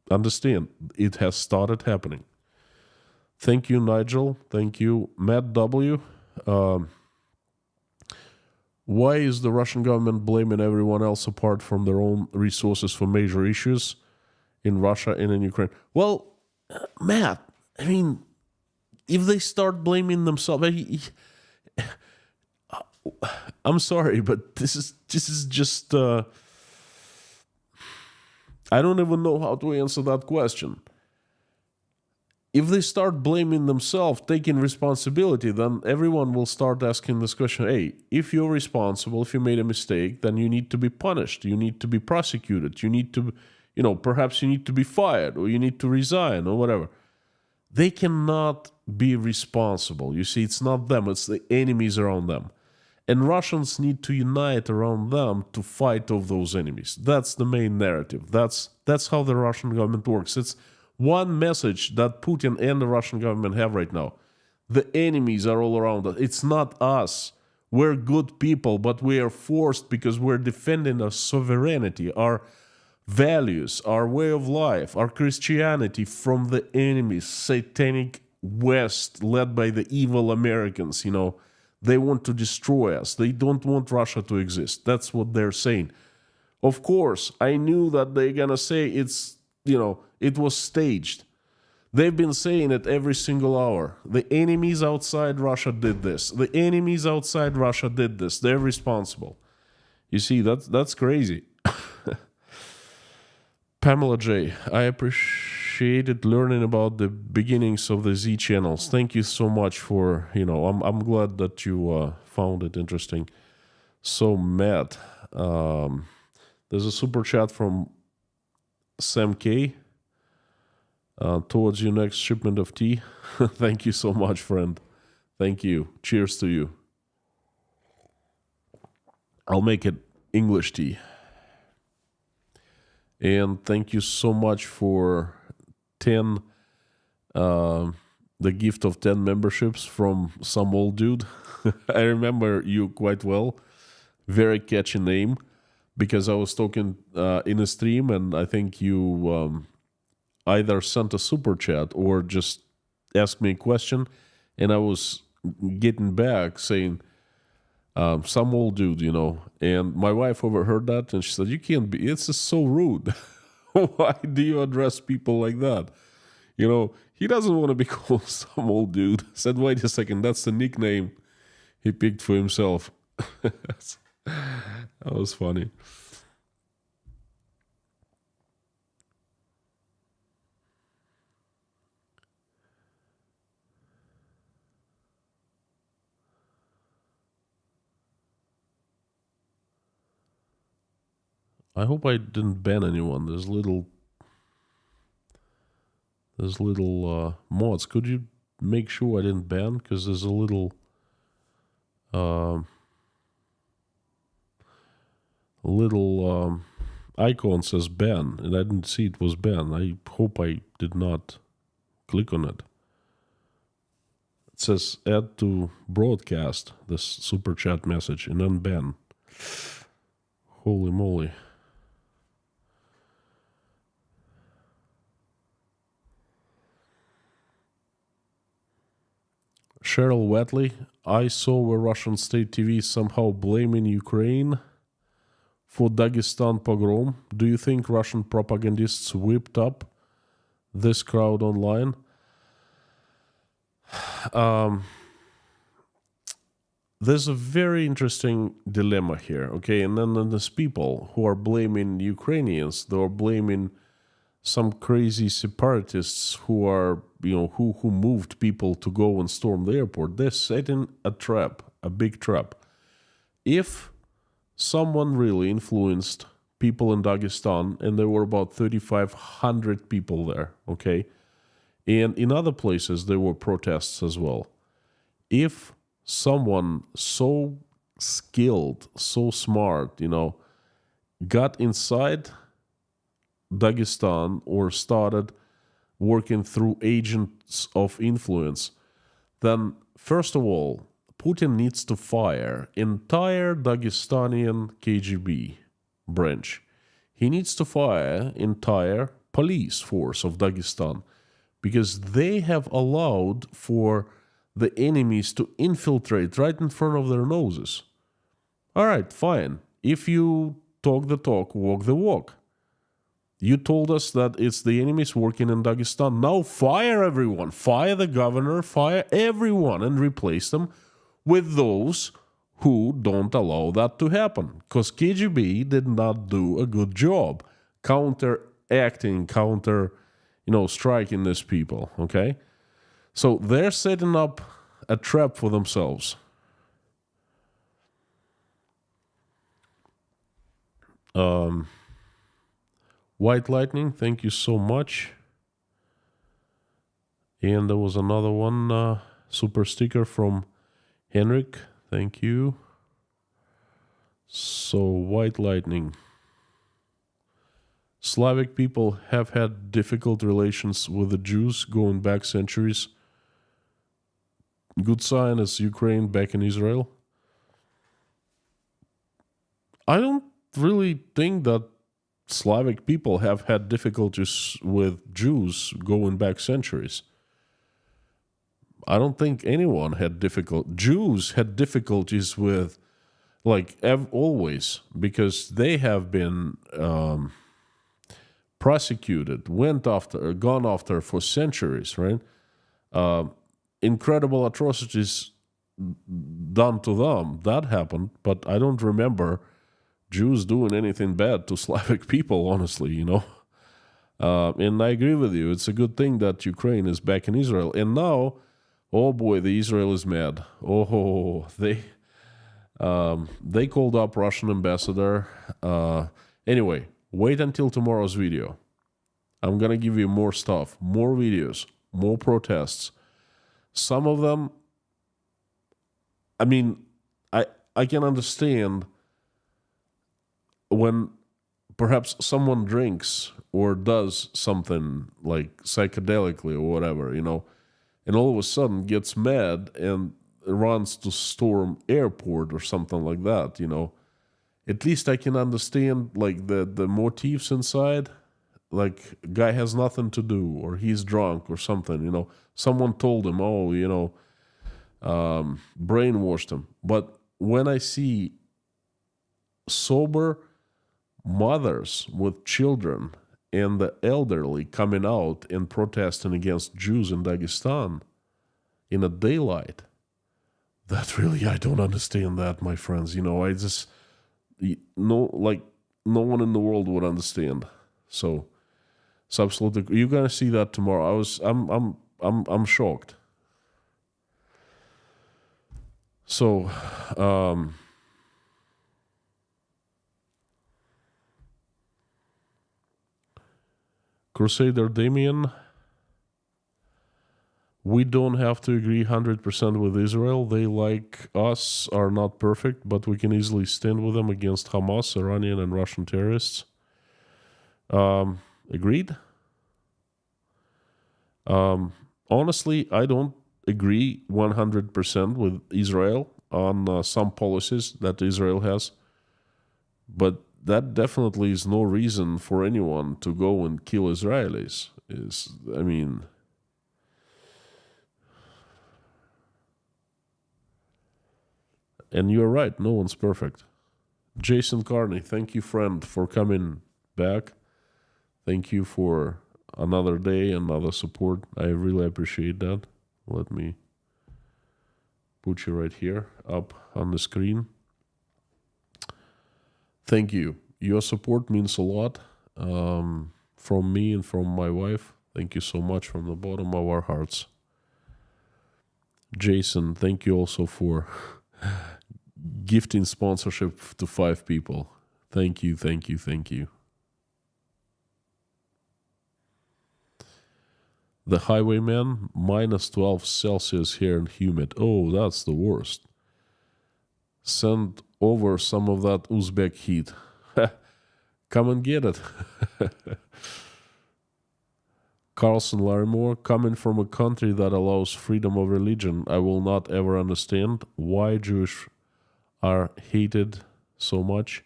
Understand, it has started happening. Thank you, Nigel. Thank you, Matt W. Why is the Russian government blaming everyone else apart from their own resources for major issues in Russia and in Ukraine? Well, Matt, I mean, if they start blaming themselves, I'm sorry, but this is just I don't even know how to answer that question. If they start blaming themselves, taking responsibility, then everyone will start asking this question, hey, if you're responsible, if you made a mistake, then you need to be punished, you need to be prosecuted, you need to, perhaps you need to be fired, or you need to resign, or whatever. They cannot be responsible. You see, it's not them, it's the enemies around them. And Russians need to unite around them to fight off those enemies. That's the main narrative. That's how the Russian government works. It's one message that Putin and the Russian government have right now. The enemies are all around us. It's not us. We're good people, but we are forced because we're defending our sovereignty, our values, our way of life, our Christianity from the enemies, satanic West led by the evil Americans, They want to destroy us. They don't want Russia to exist. That's what they're saying. Of course, I knew that they're going to say it was staged. They've been saying it every single hour. The enemies outside Russia did this. The enemies outside Russia did this. They're responsible. You see, that's crazy. Pamela J., I appreciated learning about the beginnings of the Z channels. Thank you so much for, I'm glad that you found it interesting. So, Matt, there's a super chat from Sam K. Towards your next shipment of tea. Thank you so much, friend. Thank you. Cheers to you. I'll make it English tea. And thank you so much for 10, the gift of 10 memberships from some old dude. I remember you quite well. Very catchy name. because I was talking in a stream, and I think you either sent a super chat or just asked me a question, and I was getting back saying, some old dude, and my wife overheard that, and she said, "You can't be. It's just so rude. Why do you address people like that? He doesn't want to be called some old dude." I said, "Wait a second, that's the nickname he picked for himself." That was funny. I hope I didn't ban anyone. There's little mods. Could you make sure I didn't ban? Because there's a little icon says ban, and I didn't see it was ban. I hope I did not click on it. It says add to broadcast, this super chat message, and then ban. Holy moly. Cheryl Watley, I saw a Russian state TV somehow blaming Ukraine for Dagestan pogrom. Do you think Russian propagandists whipped up this crowd online? There's a very interesting dilemma here, okay? And then there's people who are blaming Ukrainians, they're blaming some crazy separatists who are, who moved people to go and storm the airport. They're setting a trap, a big trap. If someone really influenced people in Dagestan, and there were about 3,500 people there, okay? And in other places, there were protests as well. If someone so skilled, so smart, got inside Dagestan or started working through agents of influence, then first of all, Putin needs to fire entire Dagestanian KGB branch. He needs to fire entire police force of Dagestan, because they have allowed for the enemies to infiltrate right in front of their noses. All right, fine. If you talk the talk, walk the walk. You told us that it's the enemies working in Dagestan. Now fire everyone. Fire the governor, fire everyone, and replace them with those who don't allow that to happen. Because KGB did not do a good job counteracting, striking these people, okay? So they're setting up a trap for themselves. White Lightning, thank you so much. And there was another one, super sticker from Henrik, thank you. So, White Lightning. Slavic people have had difficult relations with the Jews going back centuries. Good sign is Ukraine back in Israel. I don't really think that Slavic people have had difficulties with Jews going back centuries. I don't think anyone had Jews had difficulties with, always, because they have been prosecuted, gone after for centuries, right? Incredible atrocities done to them, that happened, but I don't remember Jews doing anything bad to Slavic people, honestly, And I agree with you. It's a good thing that Ukraine is back in Israel. And now, oh boy, the Israel is mad. Oh, they called up Russian ambassador. Anyway, wait until tomorrow's video. I'm going to give you more stuff, more videos, more protests. Some of them, I can understand when perhaps someone drinks or does something like psychedelically or whatever, and all of a sudden gets mad and runs to storm airport or something like that, at least I can understand like the motifs inside. Like guy has nothing to do, or he's drunk or something. Someone told him, oh, brainwashed him. But when I see sober mothers with children and the elderly coming out and protesting against Jews in Dagestan in the daylight, that really, I don't understand that, my friends. I just no one in the world would understand. So it's absolutely, you're gonna see that tomorrow. I'm shocked. So Crusader Damien, we don't have to agree 100% with Israel. They, like us, are not perfect, but we can easily stand with them against Hamas, Iranian, and Russian terrorists. Agreed? Honestly, I don't agree 100% with Israel on some policies that Israel has, but that definitely is no reason for anyone to go and kill Israelis. And you're right, no one's perfect. Jason Carney, thank you, friend, for coming back. Thank you for another day, another support. I really appreciate that. Let me put you right here, up on the screen. Thank you. Your support means a lot from me and from my wife. Thank you so much from the bottom of our hearts. Jason, thank you also for gifting sponsorship to 5 people. Thank you, thank you, thank you. The Highwayman, minus 12 Celsius here and humid. Oh, that's the worst. Send over some of that Uzbek heat. Come and get it. Carlson Larimore, coming from a country that allows freedom of religion, I will not ever understand why Jewish are hated so much.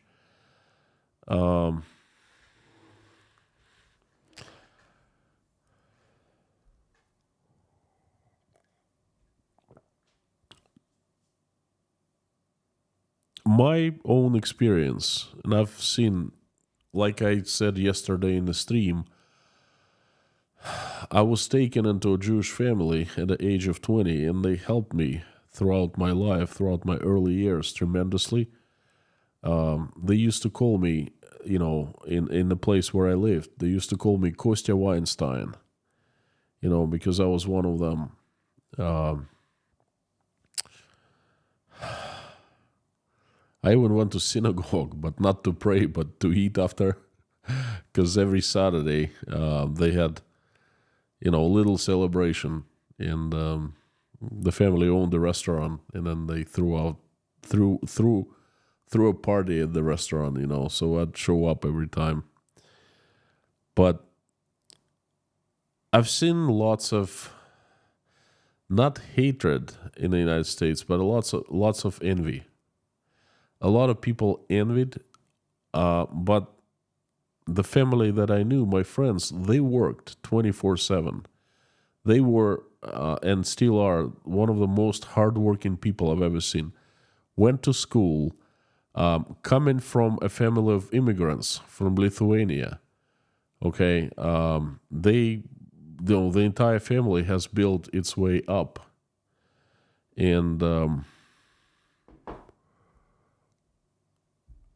My own experience, and I've seen, like I said yesterday in the stream, I was taken into a Jewish family at the age of 20, and they helped me throughout my life, throughout my early years, tremendously. They used to call me, in the place where I lived, they used to call me Kostya Weinstein, because I was one of them. I even went to synagogue, but not to pray, but to eat after, because every Saturday they had, a little celebration, and the family owned the restaurant, and then they threw a party at the restaurant, so I'd show up every time. But I've seen lots of, not hatred in the United States, but lots of envy. A lot of people envied, but the family that I knew, my friends, they worked 24/7. They were, and still are, one of the most hardworking people I've ever seen. Went to school, coming from a family of immigrants from Lithuania. Okay, the entire family has built its way up, and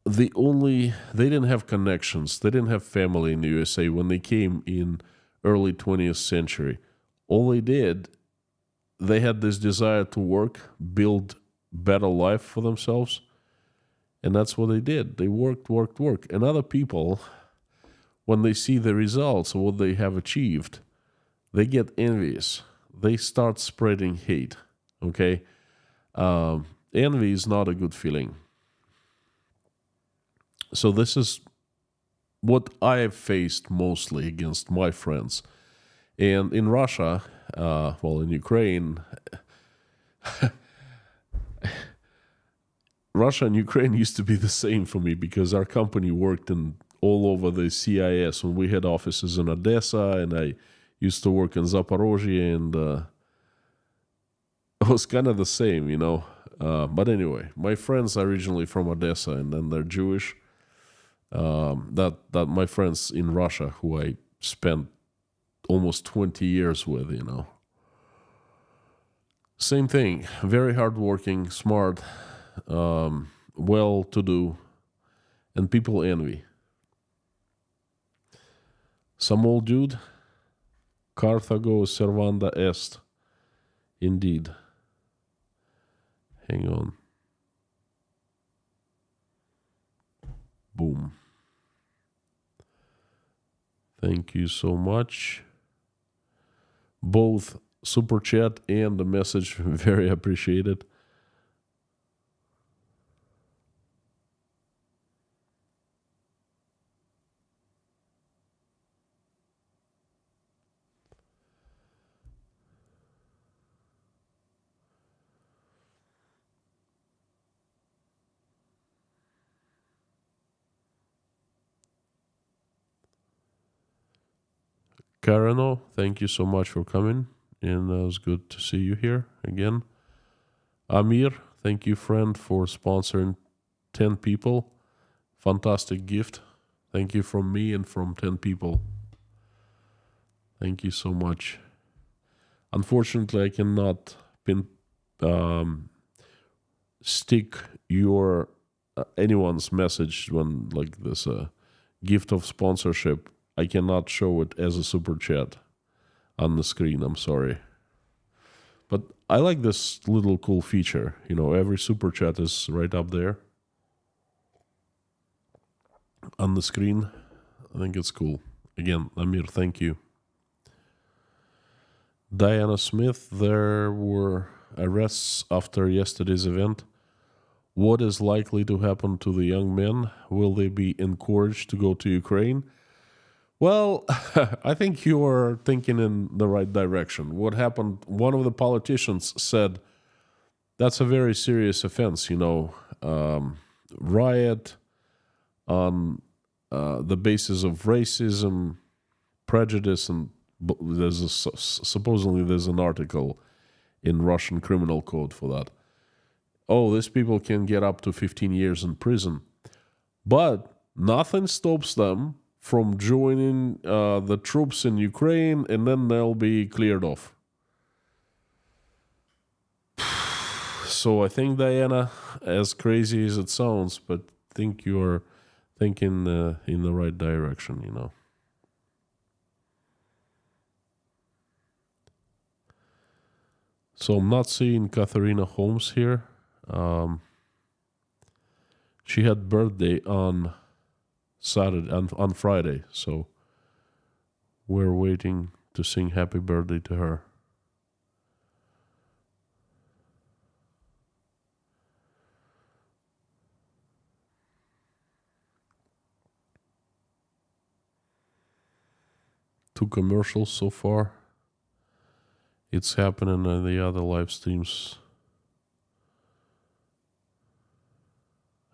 they didn't have connections. They didn't have family in the USA when they came in early 20th century. All they had this desire to work, build better life for themselves, and that's what they did. They worked. And other people, when they see the results of what they have achieved, they get envious. They start spreading hate, okay? Envy is not a good feeling. So this is what I have faced mostly against my friends. And in Russia, in Ukraine, Russia and Ukraine used to be the same for me because our company worked in all over the CIS. When we had offices in Odessa, and I used to work in Zaporozhye, and it was kind of the same, you know. But anyway, my friends are originally from Odessa, and then they're Jewish. That my friends in Russia, who I spent almost 20 years with, you know. Same thing, very hardworking, smart, well-to-do, and people envy. Some old dude, Carthago servanda est. Indeed. Hang on. Boom. Thank you so much. Both super chat and the message, very appreciated. Karano, thank you so much for coming, and it was good to see you here again. Amir, thank you, friend, for sponsoring 10 people. Fantastic gift. Thank you from me and from 10 people. Thank you so much. Unfortunately, I cannot stick your anyone's message when like this gift of sponsorship. I cannot show it as a super chat on the screen. I'm sorry. But I like this little cool feature. You know, every super chat is right up there on the screen. I think it's cool. Again, Amir, thank you. Diana Smith, there were arrests after yesterday's event. What is likely to happen to the young men? Will they be encouraged to go to Ukraine? Well, I think you are thinking in the right direction. What happened, one of the politicians said, that's a very serious offense, you know, riot on the basis of racism, prejudice, and supposedly there's an article in Russian criminal code for that. Oh, these people can get up to 15 years in prison. But nothing stops them from joining the troops in Ukraine, and then they'll be cleared off. So I think, Diana, as crazy as it sounds, but I think you're thinking in the right direction, you know. So I'm not seeing Katharina Holmes here. She had birthday on Saturday, on Friday, so we're waiting to sing happy birthday to her. Two commercials so far. It's happening in the other live streams.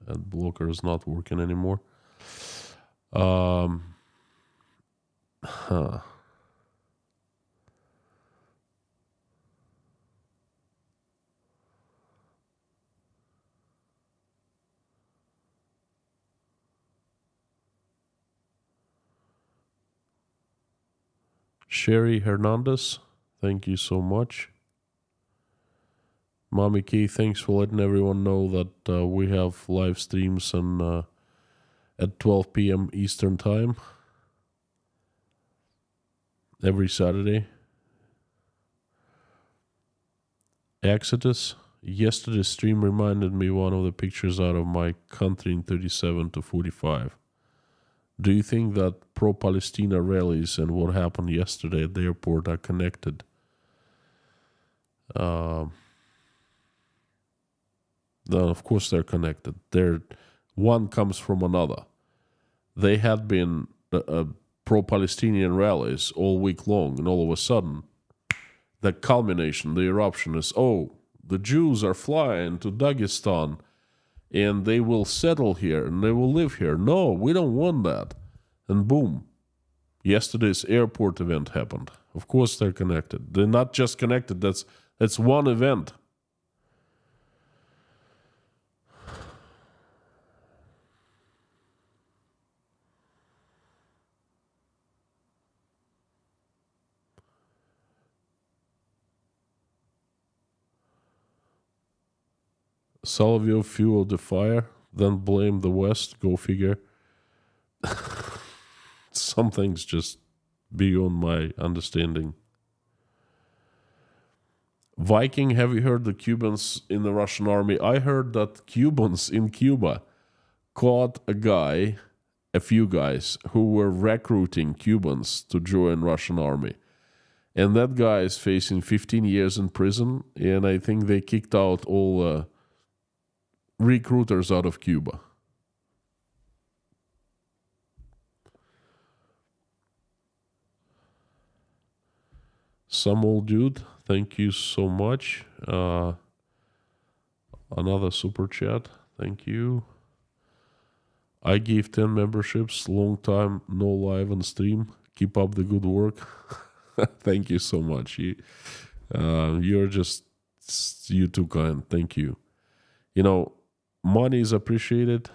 Ad blocker is not working anymore. Sherry Hernandez, thank you so much. Mommy K, thanks for letting everyone know that we have live streams and at 12 p.m. Eastern Time every Saturday. Exodus, yesterday's stream reminded me one of the pictures out of my country in 37 to 45. Do you think that pro-Palestina rallies and what happened yesterday at the airport are connected? No, of course they're connected. One comes from another. They had been pro-Palestinian rallies all week long, and all of a sudden, the culmination, the eruption is, oh, the Jews are flying to Dagestan, and they will settle here and they will live here. No, we don't want that. And boom, yesterday's airport event happened. Of course they're connected. They're not just connected. That's one event. Salvio fueled the fire, then blamed the West. Go figure. Some things just beyond my understanding. Viking, have you heard the Cubans in the Russian army? I heard that Cubans in Cuba caught a few guys who were recruiting Cubans to join Russian army. And that guy is facing 15 years in prison, and I think they kicked out all recruiters out of Cuba. Some old dude, thank you so much. Another super chat, thank you. I gave 10 memberships, long time, no live on stream. Keep up the good work. Thank you so much. You're too kind. Thank you. You know, money is appreciated,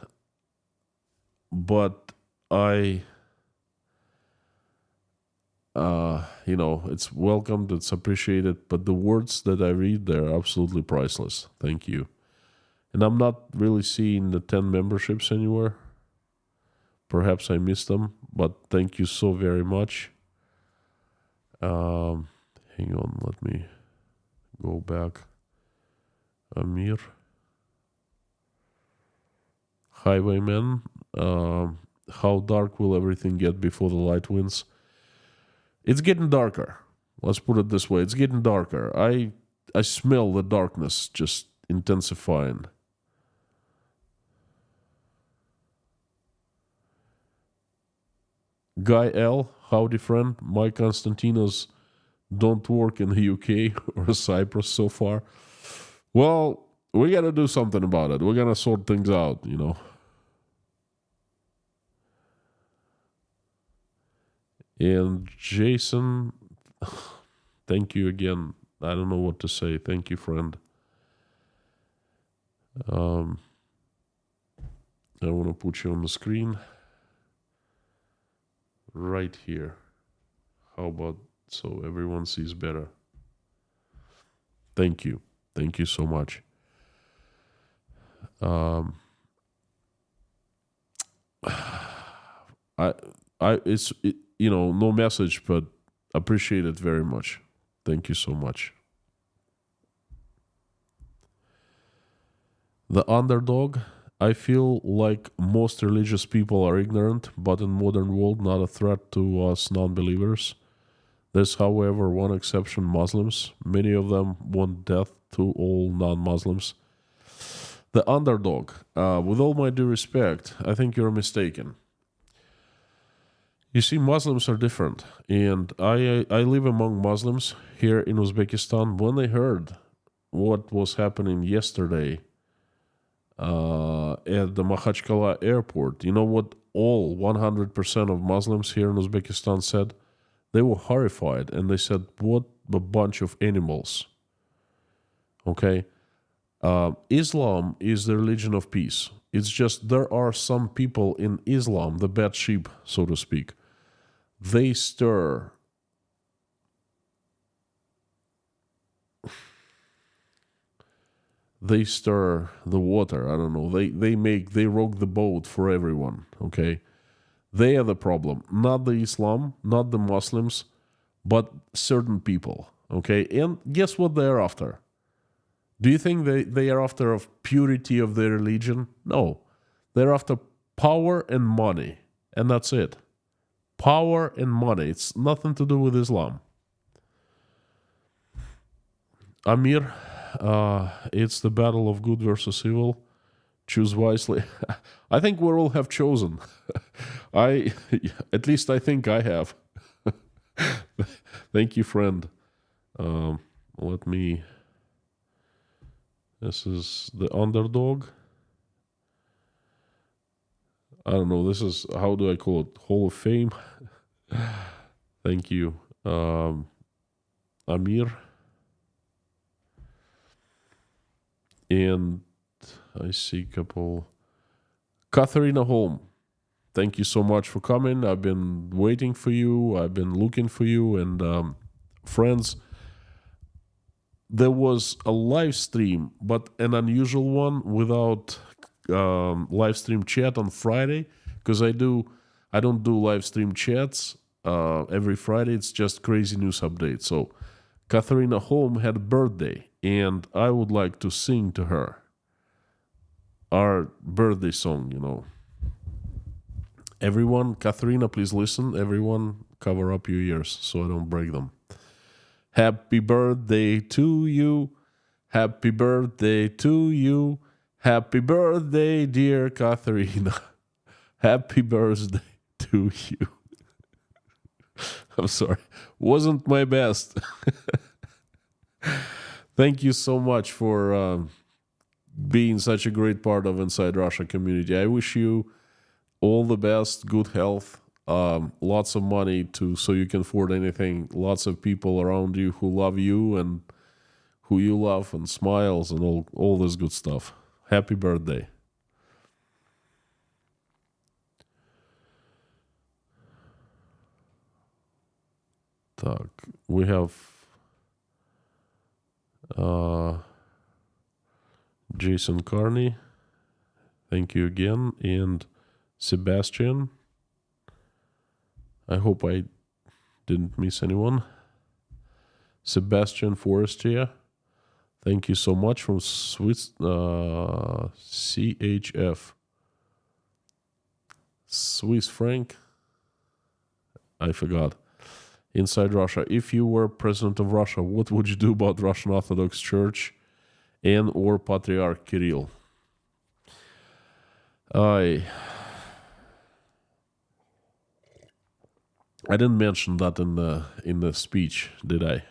but it's welcomed, it's appreciated, but the words that I read, they're absolutely priceless. Thank you. And I'm not really seeing the 10 memberships anywhere. Perhaps I missed them, but thank you so very much. Hang on, let me go back. Amir. Highwayman. How dark will everything get before the light wins? It's getting darker. Let's put it this way. It's getting darker. I smell the darkness just intensifying. Guy L, howdy friend. My Constantinos don't work in the UK or Cyprus so far. Well, we got to do something about it. We're going to sort things out, you know. And Jason, thank you again. I don't know what to say. Thank you, friend. I want to put you on the screen right here. How about so everyone sees better? Thank you. Thank you so much. No message, but appreciate it very much. Thank you so much. The underdog. I feel like most religious people are ignorant, but in modern world, not a threat to us non-believers. There's, however, one exception: Muslims. Many of them want death to all non-Muslims. The underdog. With all my due respect, I think you're mistaken. You see, Muslims are different, and I live among Muslims here in Uzbekistan. When they heard what was happening yesterday at the Makhachkala airport, you know what all 100% of Muslims here in Uzbekistan said? They were horrified, and they said, what a bunch of animals. Okay? Islam is the religion of peace. It's just there are some people in Islam, the bad sheep, so to speak, they stir the water. I don't know. They rock the boat for everyone. Okay, they are the problem, not the Islam, not the Muslims, but certain people. Okay, and guess what they're after? Do you think they are after of purity of their religion? No, they're after power and money, and that's it. Power and money. It's nothing to do with Islam. Amir, it's the battle of good versus evil. Choose wisely. I think we all have chosen. At least I think I have. Thank you, friend. This is the underdog. I don't know. This is, how do I call it? Hall of Fame. Thank you, Amir. And I see a couple. Katharina Holm, thank you so much for coming. I've been waiting for you. I've been looking for you. And friends, there was a live stream, but an unusual one without live stream chat on Friday, because I don't do live stream chats every Friday. It's just crazy news updates. So Katharina Holm had a birthday, and I would like to sing to her our birthday song. Everyone, Katharina, please listen. Everyone, cover up your ears so I don't break them. Happy birthday to you. Happy birthday to you. Happy birthday, dear Katharina. Happy birthday to you. I'm sorry. Wasn't my best. Thank you so much for being such a great part of Inside Russia community. I wish you all the best, good health, lots of money so you can afford anything, lots of people around you who love you and who you love, and smiles and all this good stuff. Happy birthday. Так, we have Jason Carney. Thank you again. And Sebastian. I hope I didn't miss anyone. Sebastian Forestier. Thank you so much from Swiss CHF. Swiss franc. I forgot. Inside Russia. If you were president of Russia, what would you do about Russian Orthodox Church and or Patriarch Kirill? I didn't mention that in the speech, did I?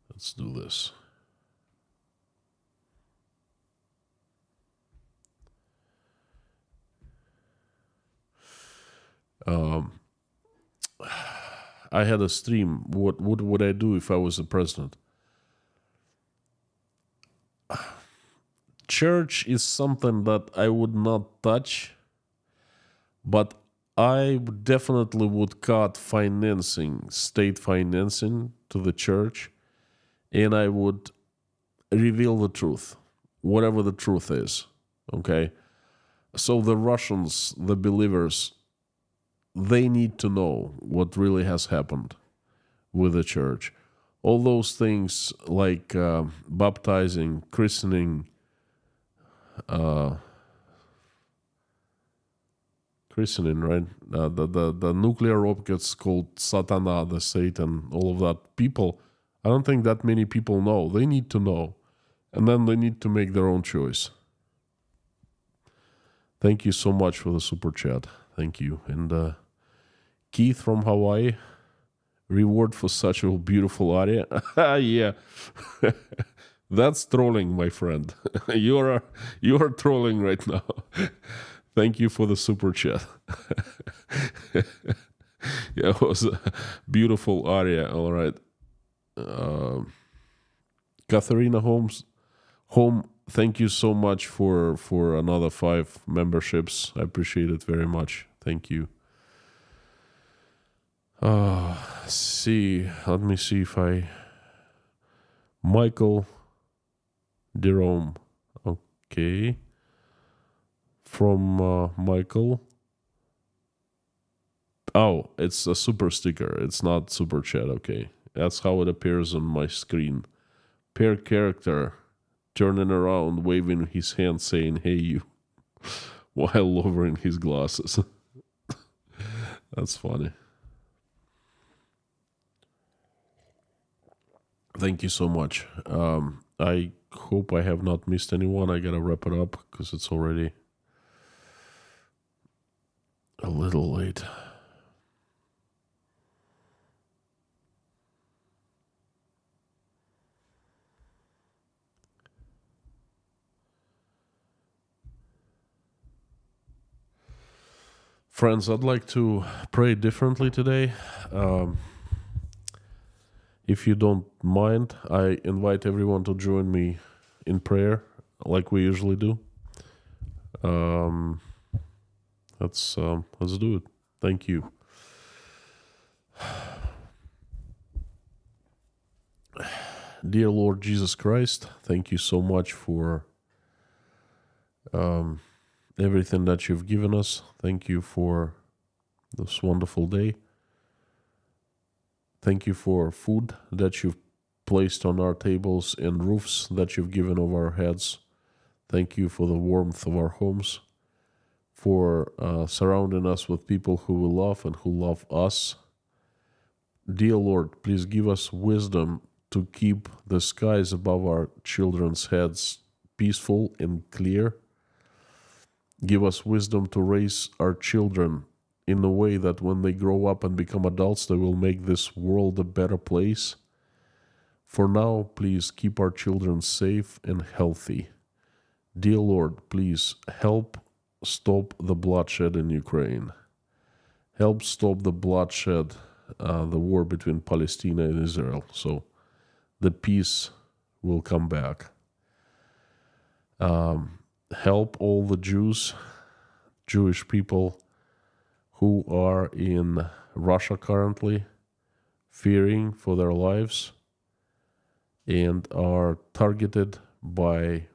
Let's do this. I had a stream. What would I do if I was the president? Church is something that I would not touch, but I definitely would cut financing, state financing to the church, and I would reveal the truth, whatever the truth is, okay? So the Russians, the believers, they need to know what really has happened with the church. All those things like baptizing, christening, right? The nuclear rockets called Satana, the Satan, all of that. People, I don't think that many people know. They need to know. And then they need to make their own choice. Thank you so much for the super chat. Thank you. And Keith from Hawaii, reward for such a beautiful aria. Yeah. That's trolling, my friend. You are trolling right now. Thank you for the super chat. Yeah, it was a beautiful aria. All right. Katharina Home, thank you so much for another 5 memberships. I appreciate it very much. Thank you. Let me see if Michael Jerome. Okay. From Michael. Oh, it's a super sticker. It's not super chat. Okay. That's how it appears on my screen. Per character turning around, waving his hand, saying, "Hey, you," while lowering his glasses. That's funny. Thank you so much. I hope I have not missed anyone. I gotta wrap it up because it's already a little late. Friends, I'd like to pray differently today. Um, if you don't mind, I invite everyone to join me in prayer like we usually do. Um, let's do it. Thank you. Dear Lord Jesus Christ, thank you so much for everything that you've given us. Thank you for this wonderful day. Thank you for food that you've placed on our tables and roofs that you've given over our heads. Thank you for the warmth of our homes, for surrounding us with people who we love and who love us. Dear Lord, please give us wisdom to keep the skies above our children's heads peaceful and clear. Give us wisdom to raise our children in a way that when they grow up and become adults, they will make this world a better place. For now, please keep our children safe and healthy. Dear Lord, please help stop the bloodshed in Ukraine. Help stop the bloodshed, the war between Palestine and Israel, so the peace will come back. Help all the Jewish people who are in Russia currently, fearing for their lives and are targeted by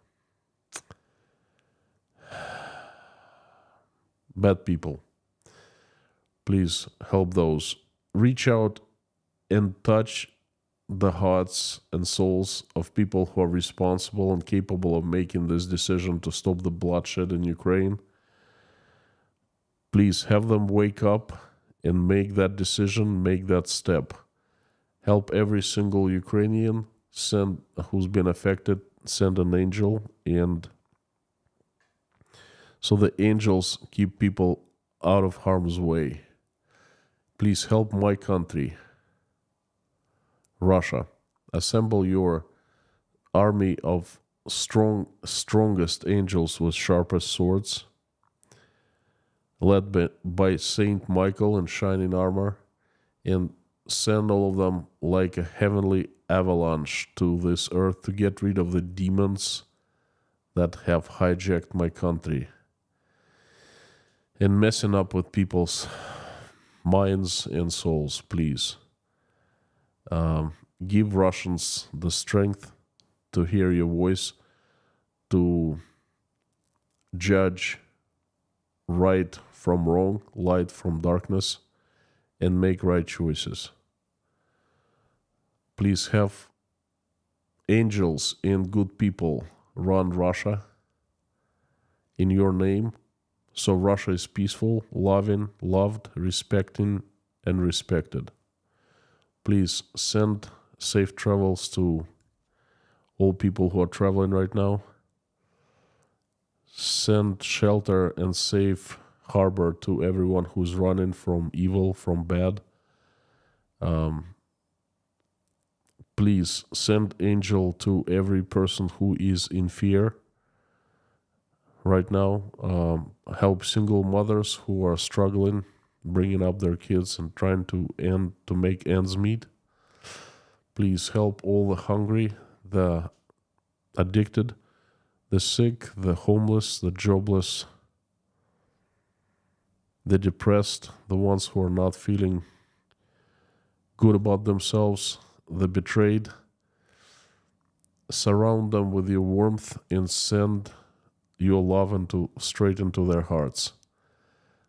bad people. Please help those. Reach out and touch the hearts and souls of people who are responsible and capable of making this decision to stop the bloodshed in Ukraine. Please have them wake up and make that decision, make that step. Help every single Ukrainian who's been affected, send an angel, and so the angels keep people out of harm's way. Please help my country, Russia. Assemble your army of strongest angels with sharpest swords, led by Saint Michael in shining armor, and send all of them like a heavenly avalanche to this earth to get rid of the demons that have hijacked my country and messing up with people's minds and souls. Please give Russians the strength to hear your voice, to judge right from wrong, light from darkness, and make right choices. Please have angels and good people run Russia in your name, so Russia is peaceful, loving, loved, respecting, and respected. Please send safe travels to all people who are traveling right now. Send shelter and safe harbor to everyone who's running from evil, from bad. Please send angel to every person who is in fear right now. Help single mothers who are struggling, bringing up their kids and trying to make ends meet. Please help all the hungry, the addicted, the sick, the homeless, the jobless, the depressed, the ones who are not feeling good about themselves, the betrayed. Surround them with your warmth and send your love straight into their hearts.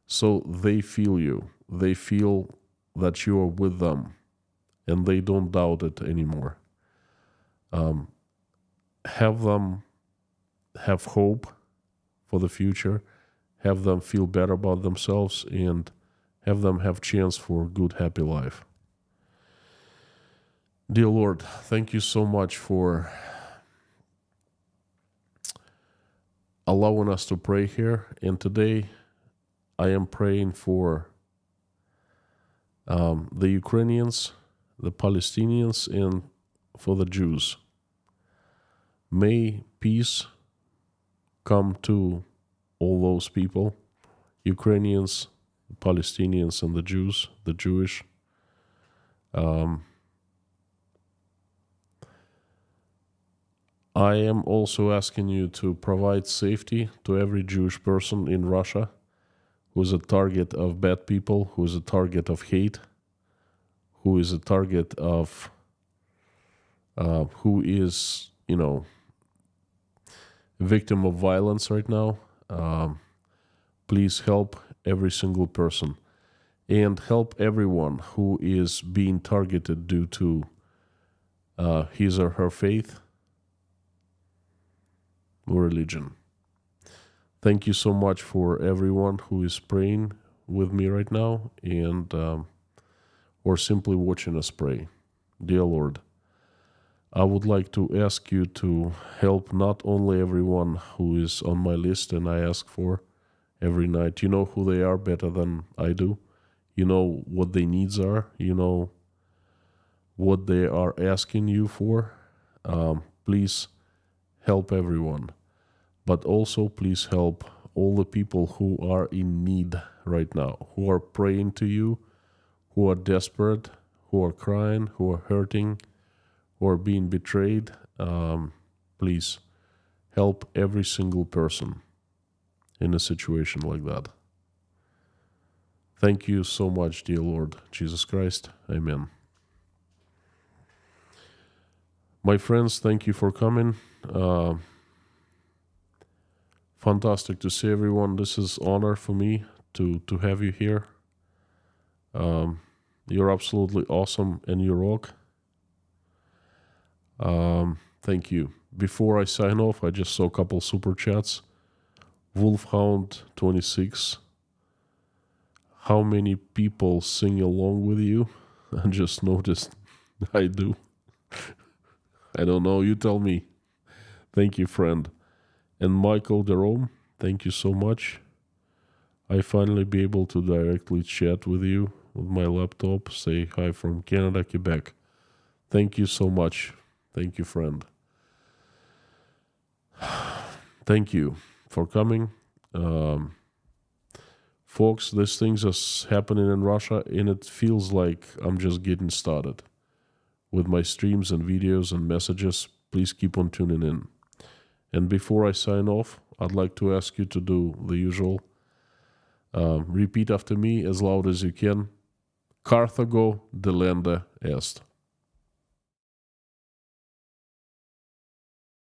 So they feel you. They feel that you are with them and they don't doubt it anymore. Have them have hope for the future, have them feel better about themselves, and have them have chance for a good, happy life. Dear Lord, thank you so much for allowing us to pray here. And today I am praying for the Ukrainians, the Palestinians, and for the Jews. May peace come to all those people, Ukrainians, Palestinians and the Jews, the Jewish. I am also asking you to provide safety to every Jewish person in Russia who is a target of bad people, who is a target of hate, who is a target of, who is, a victim of violence right now. Please help every single person and help everyone who is being targeted due to his or her faith or religion. Thank you so much for everyone who is praying with me right now and or simply watching us pray. Dear Lord, I would like to ask you to help not only everyone who is on my list and I ask for every night. You know who they are better than I do. You know what their needs are. You know what they are asking you for. Please help everyone. But also please help all the people who are in need right now, who are praying to you, who are desperate, who are crying, who are hurting, who are being betrayed. Please help every single person in a situation like that. Thank you so much, dear Lord Jesus Christ. Amen. My friends, thank you for coming. Fantastic to see everyone. This is honor for me to have you here. You're absolutely awesome and you rock. Thank you. Before I sign off, I just saw a couple super chats. Wolfhound26. How many people sing along with you? I just noticed I do. I don't know. You tell me. Thank you, friend. And Michael Jerome, thank you so much. I finally be able to directly chat with you with my laptop. Say hi from Canada, Quebec. Thank you so much. Thank you, friend. Thank you for coming. Folks, this thing's is happening in Russia, and it feels like I'm just getting started with my streams and videos and messages. Please keep on tuning in. And before I sign off, I'd like to ask you to do the usual. Repeat after me as loud as you can. Carthago delenda est.